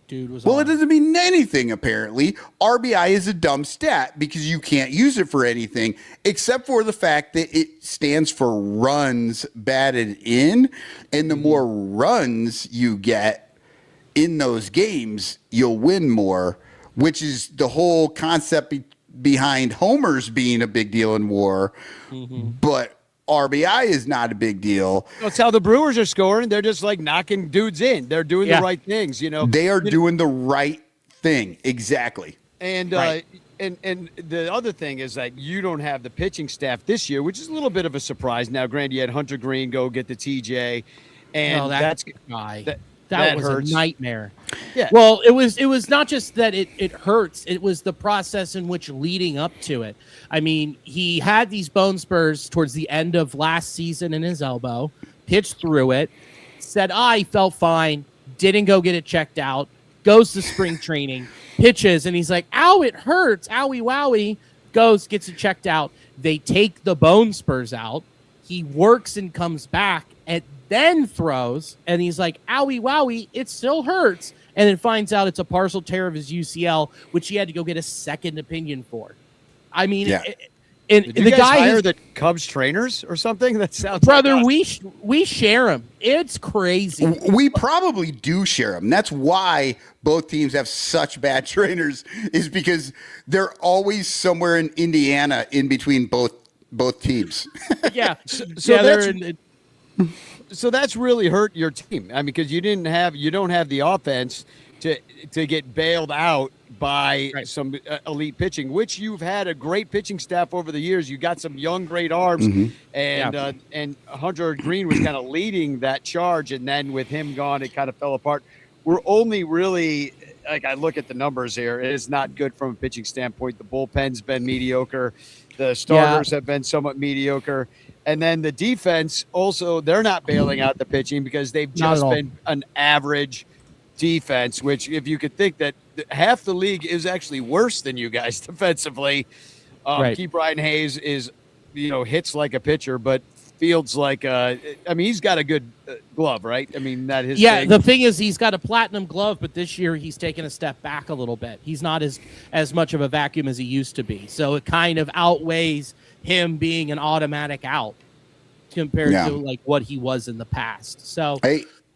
it doesn't mean anything, apparently. RBI is a dumb stat because you can't use it for anything except for the fact that it stands for runs batted in, and the more runs you get in those games, you'll win more, which is the whole concept behind homers being a big deal in WAR. But RBI is not a big deal. That's how the Brewers are scoring. They're just like knocking dudes in. They're doing the right things, They are doing the right thing. Exactly. And and the other thing is that you don't have the pitching staff this year, which is a little bit of a surprise. Now, granted, you had Hunter Green go get the TJ, and that's guy. That was hurts. a nightmare. Yeah. Well, it was not just that it hurts. It was the process in which leading up to it. I mean, he had these bone spurs towards the end of last season in his elbow, pitched through it, said, he felt fine, didn't go get it checked out, goes to spring training, pitches, and he's like, ow, it hurts, owie wowie, goes, gets it checked out. They take the bone spurs out. He works and comes back and then throws, and he's like, owie wowie, it still hurts, and then finds out it's a partial tear of his UCL, which he had to go get a second opinion for. I mean, Did you guys hire the Cubs trainers or something? That sounds brother. Like we share them. It's crazy. We probably do share them. That's why both teams have such bad trainers, is because they're always somewhere in Indiana in between both teams. Yeah. So that's really hurt your team. I mean, because you don't have the offense to get bailed out by some elite pitching, which you've had a great pitching staff over the years. You got some young, great arms, and Hunter Green was kind of leading that charge, and then with him gone, it kind of fell apart. We're only really, like, I look at the numbers here, it is not good from a pitching standpoint. The bullpen's been mediocre. The starters have been somewhat mediocre. And then the defense also, they're not bailing out the pitching because they've just been an average defense, which, if you could think that half the league is actually worse than you guys defensively. Keep Ryan Hayes is, hits like a pitcher, but fields like he's got a good glove, right? I mean, that his thing. The thing is, he's got a platinum glove, but this year he's taken a step back a little bit. He's not as much of a vacuum as he used to be. So it kind of outweighs him being an automatic out compared to like what he was in the past. So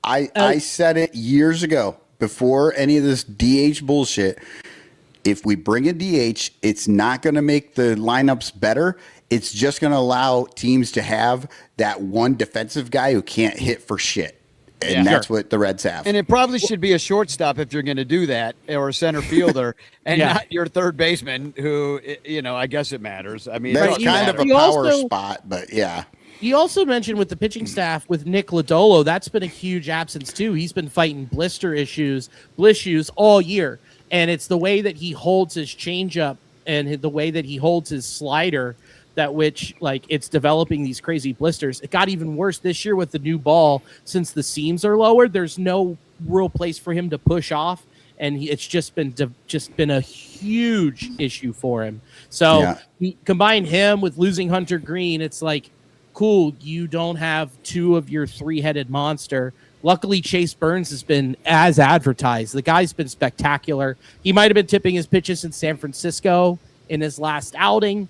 I said it years ago before any of this DH bullshit. If we bring a DH, it's not going to make the lineups better. It's just going to allow teams to have that one defensive guy who can't hit for shit. And that's what the Reds have. And it probably should be a shortstop if you're going to do that, or a center fielder, and not your third baseman who, I guess it matters. I mean, that's kind of a power spot, but yeah. You also mentioned with the pitching staff with Nick Lodolo, that's been a huge absence too. He's been fighting bliss issues all year. And it's the way that he holds his changeup and the way that he holds his slider, that which like it's developing these crazy blisters. It got even worse this year with the new ball. Since the seams are lowered, there's no real place for him to push off, and it's just been a huge issue for him. So he combine him with losing Hunter Green, it's like, cool, you don't have two of your three-headed monster. Luckily, Chase Burns has been as advertised. The guy's been spectacular. He might have been tipping his pitches in San Francisco in his last outing.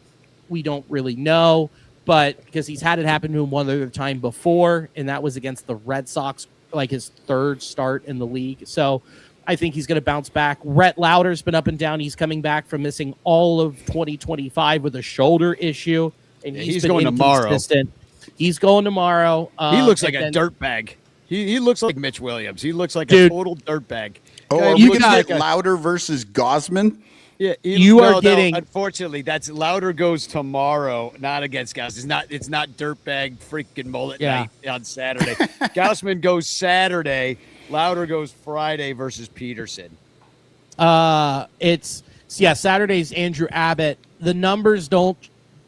We don't really know, but because he's had it happen to him one other time before, and that was against the Red Sox, like his third start in the league. So I think he's going to bounce back. Rhett Lauder's been up and down. He's coming back from missing all of 2025 with a shoulder issue, and he's going tomorrow. He's going tomorrow. He looks like a dirtbag. He looks like Mitch Williams. He looks like a total dirtbag. Oh, you got like Lauder versus Gosman. Yeah, unfortunately, that's Lauder goes tomorrow, not against Gauss. It's not dirtbag freaking mullet night on Saturday. Gaussman goes Saturday. Lauder goes Friday versus Peterson. Saturday's Andrew Abbott. The numbers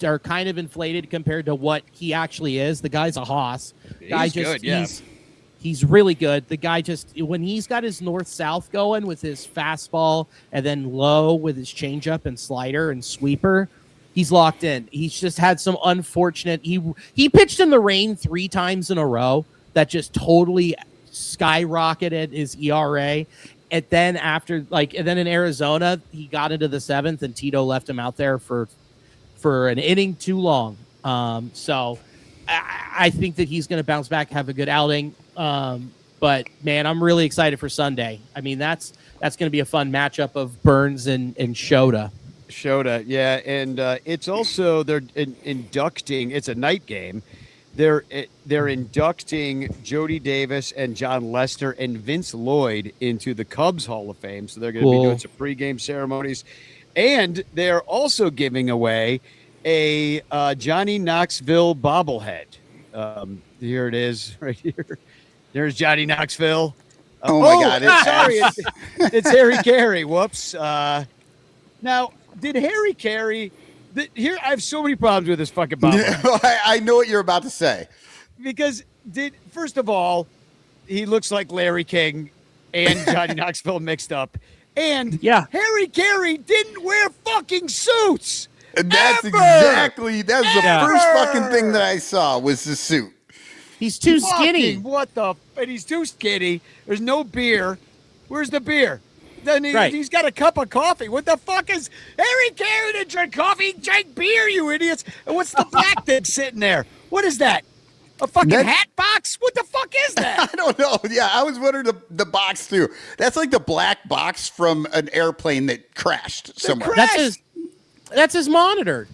are kind of inflated compared to what he actually is. The guy's a hoss. He's really good. The guy when he's got his north-south going with his fastball and then low with his changeup and slider and sweeper, he's locked in. He's just had some unfortunate. He pitched in the rain 3 times in a row. That just totally skyrocketed his ERA. And then in Arizona, he got into the 7th and Tito left him out there for an inning too long. So I think that he's going to bounce back, have a good outing. But man, I'm really excited for Sunday. I mean, that's going to be a fun matchup of Burns and Shota. Yeah, and it's also they're inducting. It's a night game. They're inducting Jody Davis and John Lester and Vince Lloyd into the Cubs Hall of Fame. So they're going to be doing some pregame ceremonies, and they're also giving away a Johnny Knoxville bobblehead. Here it is, right here. There's Johnny Knoxville. Oh my God! It's Harry Carey. Whoops. Now, did Harry Carey? Here, I have so many problems with this fucking bobblehead. I know what you're about to say. Because first of all, he looks like Larry King and Johnny Knoxville mixed up, and Harry Carey didn't wear fucking suits. That's the first fucking thing that I saw was the suit. He's too skinny. And he's too skinny. There's no beer. Where's the beer? Then he's got a cup of coffee. What the fuck is Harry Carey to drink coffee? He drank beer, you idiots. And what's the black thing sitting there? What is that? A fucking hat box? What the fuck is that? I don't know. Yeah, I was wondering the box too. That's like the black box from an airplane that crashed somewhere. That's his monitor.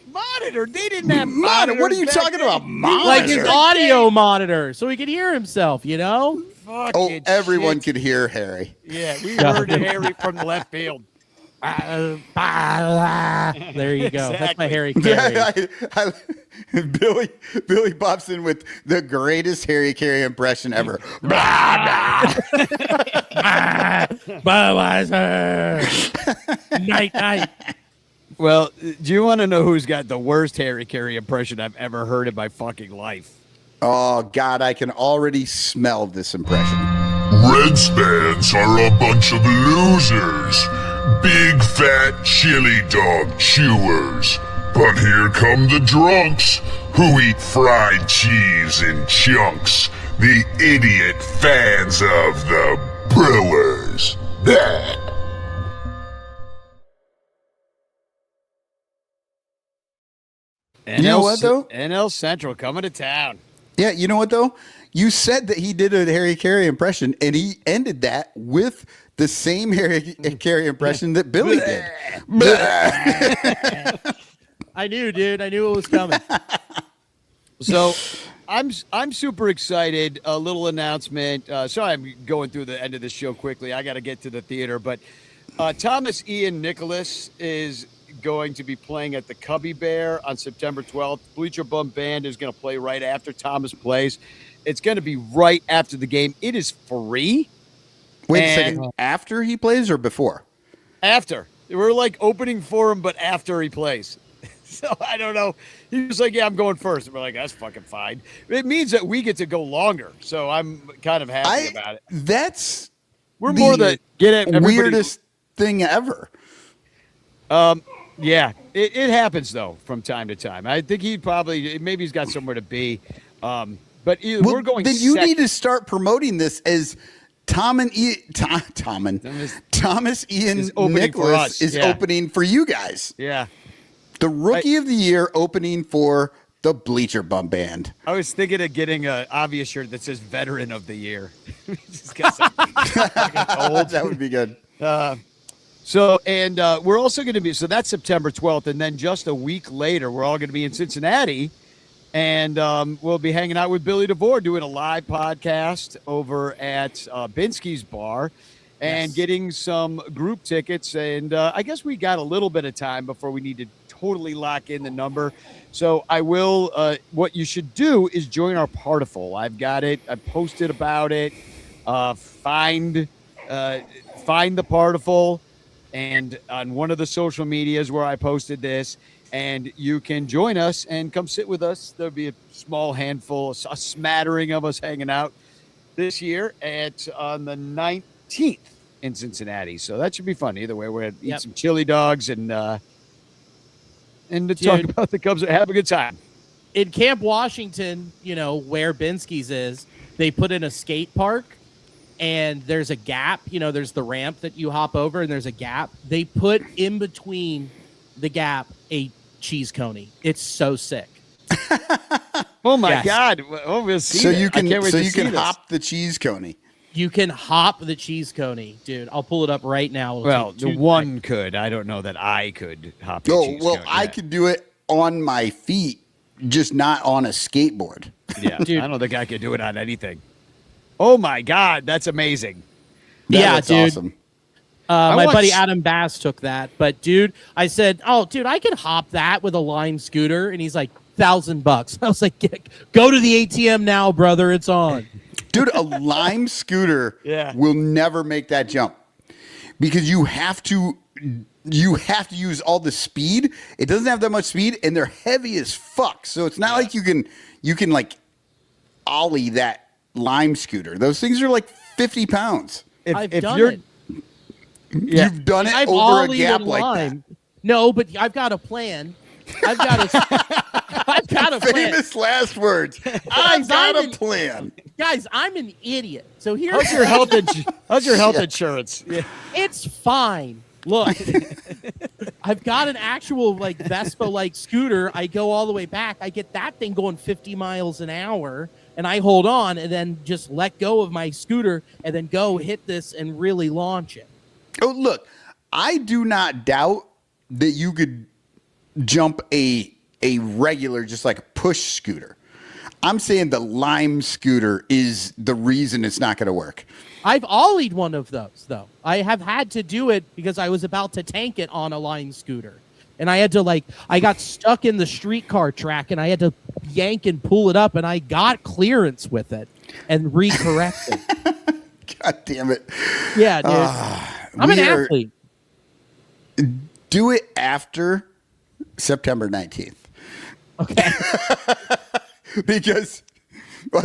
Monitor? They didn't have monitor. What are you talking about? Monitor? Like his audio monitor, so he could hear himself, you know? Everyone could hear Harry. Yeah, we heard Harry from the left field. There you go. Exactly. That's my Harry Carey. Billy pops in with the greatest Harry Carey impression ever. Night, night. Well, do you want to know who's got the worst Harry Carey impression I've ever heard in my fucking life? Oh, God, I can already smell this impression. Reds fans are a bunch of losers. Big fat chili dog chewers. But here come the drunks who eat fried cheese in chunks. The idiot fans of the Brewers. You know what, though? NL Central coming to town. Yeah, you know what, though? You said that he did a Harry Carey impression, and he ended that with the same Harry Carey impression that Billy did. I knew, dude. I knew it was coming. So I'm super excited. A little announcement. Sorry, I'm going through the end of the show quickly. I got to get to the theater, but Thomas Ian Nicholas is going to be playing at the Cubby Bear on September 12th. Bleacher Bum Band is going to play right after Thomas plays. It's going to be right after the game. It is free. Wait a second. After he plays or before? After. We're like opening for him, but after he plays. So I don't know. He was like, "Yeah, I'm going first." And we're like, "That's fucking fine." It means that we get to go longer, so I'm kind of happy about it. That's We're more the get it everybody- weirdest thing ever. Yeah, it happens though from time to time. I think maybe he's got somewhere to be, but we're going. Then you second. need to start promoting this as Thomas Ian Is opening for Nicholas us. is Yeah. opening for you guys. Yeah, The Rookie of the Year opening for the Bleacher Bum Band. I was thinking of getting an obvious shirt that says "Veteran of the Year." Just got some fucking old. That would be good. So, and we're also going to be, so that's September 12th. And then just a week later, we're all going to be in Cincinnati. And we'll be hanging out with Billy DeVore doing a live podcast over at Binsky's Bar and getting some group tickets. And I guess we got a little bit of time before we need to totally lock in the number. So I will, what you should do is join our Partiful. I've got it. I posted about it. Find the Partiful. And on one of the social medias where I posted this, and you can join us and come sit with us. There'll be a small handful, a smattering of us hanging out this year on the 19th in Cincinnati. So that should be fun. Either way, we're going to eat some chili dogs and to talk about the Cubs and have a good time. In Camp Washington, where Binsky's is, they put in a skate park. And there's a gap, there's the ramp that you hop over, and there's a gap. They put in between the gap a cheese coney. It's so sick. Oh my God! Oh, we'll see. So you can this. hop the cheese coney. You can hop the cheese coney, dude. I'll pull it up right now. Well, the one could. I don't know that I could hop. The cheese coney. I could do it on my feet, just not on a skateboard. Yeah, dude. I don't think I could do it on anything. Oh my God, that's amazing. That's dude. Awesome. My buddy Adam Bass took that, but dude, I said, "Oh, dude, I can hop that with a Lime scooter," and he's like, $1,000. I was like, "Go to the ATM now, brother. It's on." Dude, a Lime scooter will never make that jump because you have to use all the speed. It doesn't have that much speed, and they're heavy as fuck. So it's not like you can like ollie that Lime scooter. Those things are like 50 pounds. I've done it. You've done it I've over a ollied gap in like Lime. No, but I've got a plan. I've got a plan. Famous last words. I've got a plan. Guys, I'm an idiot. So here's how's your health insurance? Yeah. It's fine. Look, I've got an actual Vespa scooter. I go all the way back. I get that thing going 50 miles an hour. And I hold on and then just let go of my scooter and then go hit this and really launch it. Oh, look, I do not doubt that you could jump a regular, just like a push scooter. I'm saying the Lime scooter is the reason it's not going to work. I've ollied one of those, though. I have had to do it because I was about to tank it on a Lime scooter. And I had to I got stuck in the streetcar track and I had to yank and pull it up and I got clearance with it and recorrect it. God damn it. Yeah, dude. I'm an athlete. Do it after September 19th. Okay. Because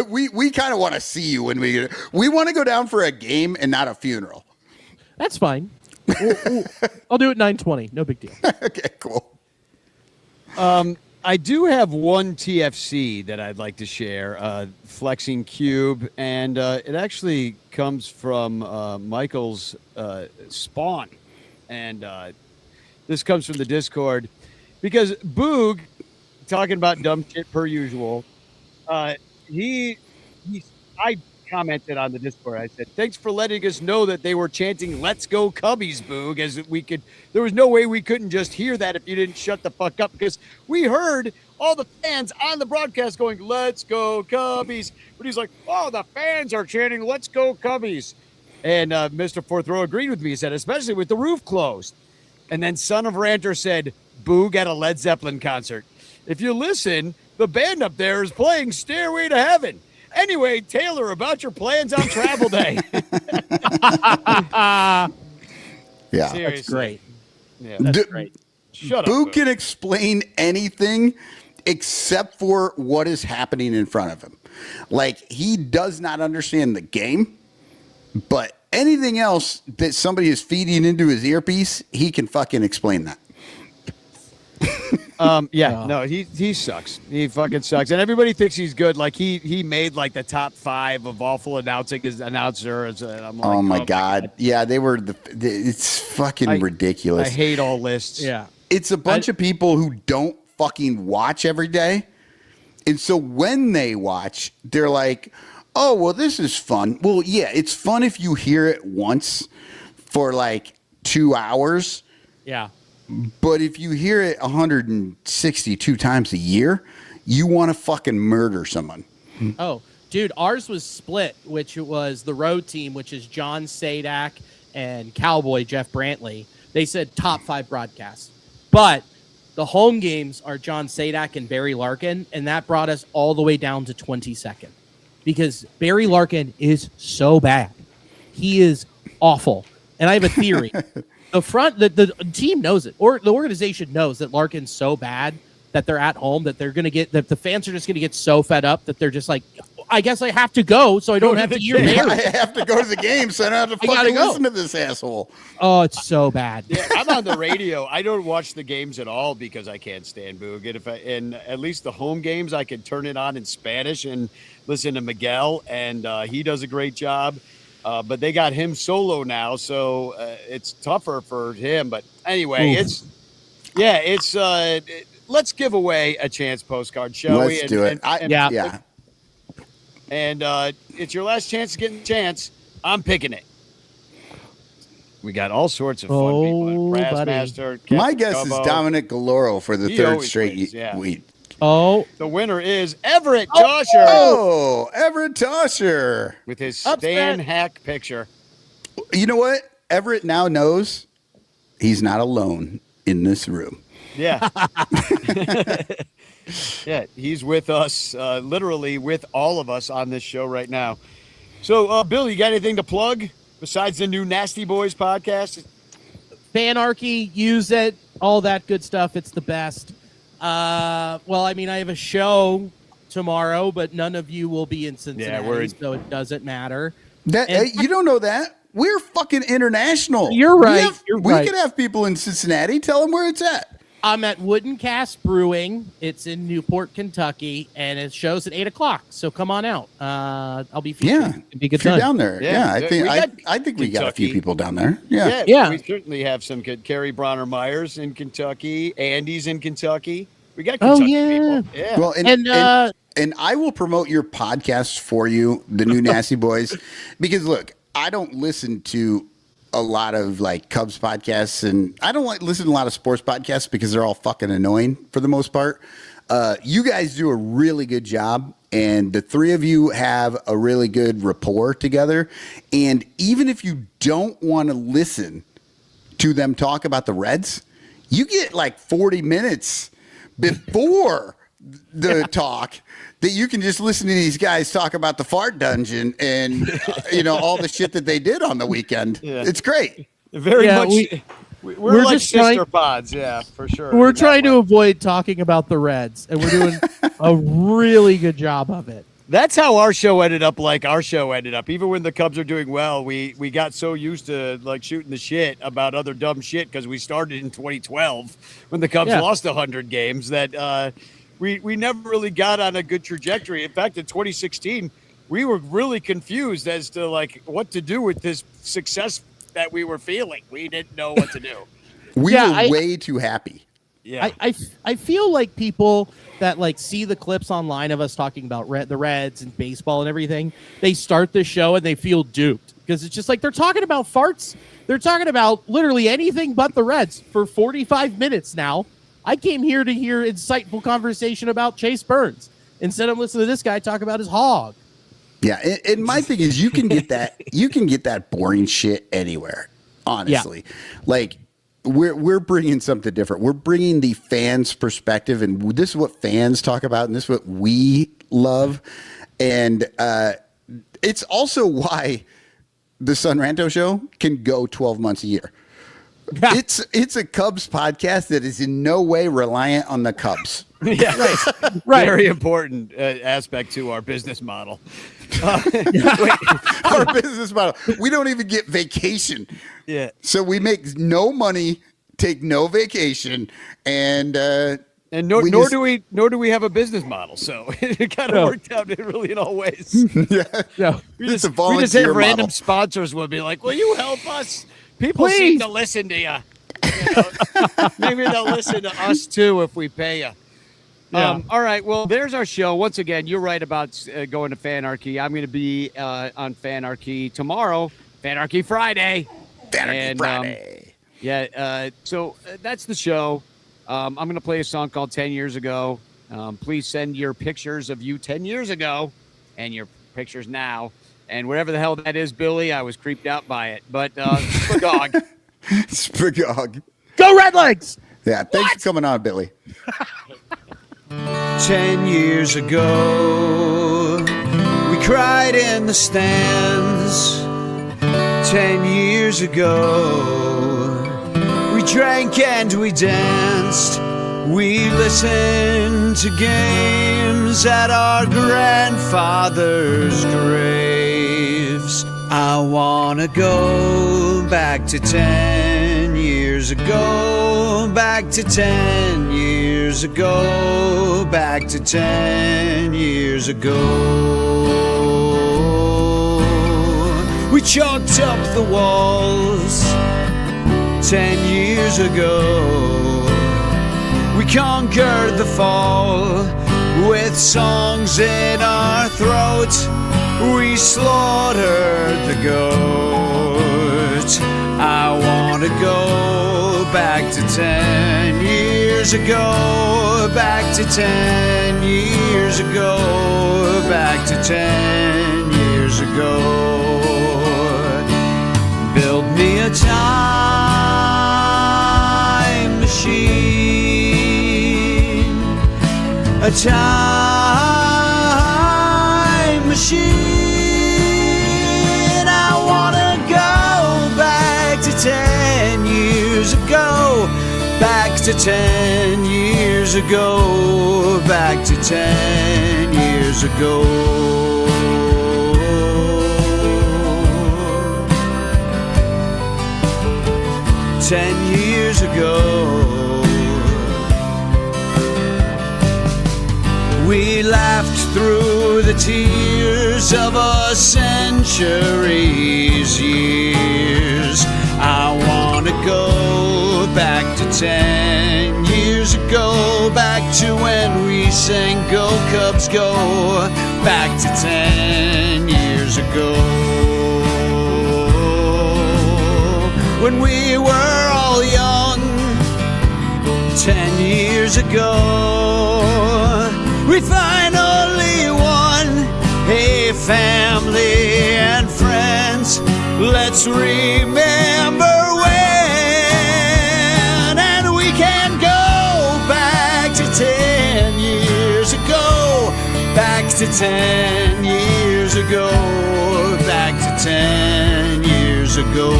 we kind of want to see you when we want to go down for a game and not a funeral. That's fine. I'll do it 9:20. No big deal. Okay, cool. I do have one TFC that I'd like to share, Flexing Cube, and it actually comes from Michael's Spawn, and this comes from the Discord, because Boog, talking about dumb shit per usual, I commented on the Discord. I said, "Thanks for letting us know that they were chanting 'Let's go Cubbies,' Boog," as there was no way we couldn't just hear that if you didn't shut the fuck up, because we heard all the fans on the broadcast going, "Let's go Cubbies." But he's like, "Oh, the fans are chanting 'Let's go Cubbies.'" And Mr. Fourth Row agreed with me. He said, especially with the roof closed. And then Son of Ranter said, "Boog at a Led Zeppelin concert. If you listen, the band up there is playing Stairway to Heaven. Anyway, Taylor, about your plans on travel day." Yeah, that's great. Yeah. That's great. Shut up. Boo Boo. can explain anything except for what is happening in front of him. Like, he does not understand the game, but anything else that somebody is feeding into his earpiece, he can fucking explain that. No, he sucks. He fucking sucks, and everybody thinks he's good. Like he made like the top 5 of awful announcing as announcer. And I'm like, Oh my god. Yeah, they were it's fucking ridiculous. I hate all lists. Yeah. It's a bunch of people who don't fucking watch every day. And so when they watch, they're like, oh, well, this is fun. Well, yeah, it's fun if you hear it once for like 2 hours. Yeah. But if you hear it 162 times a year, you want to fucking murder someone. Oh, dude, ours was split, which was the road team, which is John Sadak and Cowboy Jeff Brantley. They said top 5 broadcasts. But the home games are John Sadak and Barry Larkin, and that brought us all the way down to 22nd. Because Barry Larkin is so bad. He is awful. And I have a theory. The team knows it, or the organization knows that Larkin's so bad that they're at home, that they're going to get, that the fans are just going to get so fed up that they're just like, I guess I have to go so I don't have to hear Barry. I have to go to the game, so I don't have to fucking listen to this asshole. Oh, it's so bad. Yeah, I'm on the radio. I don't watch the games at all because I can't stand Boog. And at least the home games, I can turn it on in Spanish and listen to Miguel, and he does a great job. But they got him solo now, so it's tougher for him. But anyway, let's give away a chance postcard, shall we? Let's do it. Yeah. And it's your last chance to get a chance. I'm picking it. We got all sorts of fun people. Brassmaster. My guess is Dominic Galoro for the third always straight wins, yeah. week. Oh, The winner is Everett Tosher Oh, Everett Tosher. with his Stan Hack picture. You know what? Everett now knows he's not alone in this room. Yeah. Yeah, he's with us, literally with all of us on this show right now. So, Bill, you got anything to plug besides the new Nasty Boys podcast? Fanarchy, use it, all that good stuff. It's the best. Well, I mean, I have a show tomorrow, but none of you will be in Cincinnati, so it doesn't matter. You don't know that. We're fucking international. You're right. We could have people in Cincinnati. Tell them where it's at. I'm at Wooden Cast Brewing. It's in Newport, Kentucky, and it shows at 8:00. So come on out. I'll be featured. Yeah, It'd be a good if you're time. down there. Yeah, I think we got a few Kentucky. people down there. Yeah. Yeah. We certainly have some good. Carrie Bronner Myers in Kentucky. Andy's in Kentucky. We got Kentucky people. Yeah. Well, and I will promote your podcast for you, the new Nasty Boys, because look, I don't listen to a lot of like Cubs podcasts, and I don't listen to a lot of sports podcasts because they're all fucking annoying for the most part. You guys do a really good job, and the three of you have a really good rapport together. And even if you don't want to listen to them talk about the Reds, you get like 40 minutes before the talk that you can just listen to these guys talk about the fart dungeon and all the shit that they did on the weekend. Yeah. It's great. Very much. We're like just sister pods, yeah, for sure. We're trying to avoid talking about the Reds, and we're doing a really good job of it. That's how our show ended up. Even when the Cubs are doing well, we got so used to like shooting the shit about other dumb shit because we started in 2012 when the Cubs lost 100 games that we never really got on a good trajectory. In fact, in 2016, we were really confused as to like what to do with this success that we were feeling. We didn't know what to do. We were way too happy. Yeah, I feel like people that like see the clips online of us talking about the Reds and baseball and everything, they start the show and they feel duped because it's just like they're talking about farts. They're talking about literally anything but the Reds for 45 minutes now. I came here to hear insightful conversation about Chase Burns. Instead, I'm listening to this guy talk about his hog. Yeah, and my thing is, you can get that boring shit anywhere. Honestly, like we're bringing something different. We're bringing the fans' perspective, and this is what fans talk about, and this is what we love. And it's also why the Son Ranto show can go 12 months a year. It's a Cubs podcast that is in no way reliant on the Cubs. Yeah, Right. Very important aspect to our business model. Our business model. We don't even get vacation. Yeah. So we make no money, take no vacation, and Nor we do we have a business model, so it kind of worked out really in all ways. No. We It's just, a we just volunteer have random model. sponsors will be like, "Will you help us?" People Please. seem to listen to you. Maybe they'll listen to us too if we pay you. Yeah. All right. Well, there's our show. Once again, you're right about going to Fanarchy. I'm going to be on Fanarchy tomorrow. Fanarchy Friday. Fanarchy Friday. So that's the show. I'm going to play a song called 10 Years Ago. Please send your pictures of you 10 years ago and your pictures now. And whatever the hell that is, Billy, I was creeped out by it. But dog. Spagog. Go Redlegs! Yeah, thanks for coming on, Billy. 10 years ago, we cried in the stands. 10 years ago, we drank and we danced. We listened to games at our grandfather's graves. I wanna go back to 10 years ago, back to 10 years ago, back to 10 years ago. We chalked up the walls 10 years ago. We conquered the fall with songs in our throat. We slaughtered the goat. I wanna go back to 10 years ago, back to 10 years ago, back to 10 years ago. Build me a time machine, a time machine. I wanna go back to 10 years ago, back to 10 years ago, back to 10 years ago. 10 years ago, we laughed through the tears of a century's years. I wanna go back to 10 years ago, back to when we sang Go Cubs Go, back to 10 years ago. When we were all young, 10 years ago, we finally won a family and friends. Let's remember when, and we can go back to 10 years ago, back to 10 years ago, back to 10 years ago.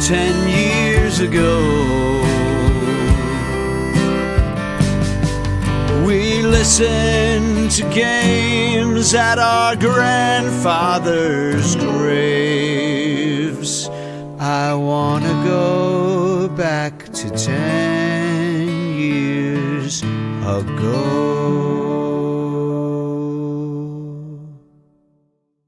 10 years ago, we listened to games at our grandfather's graves. I wanna go back to 10 years ago.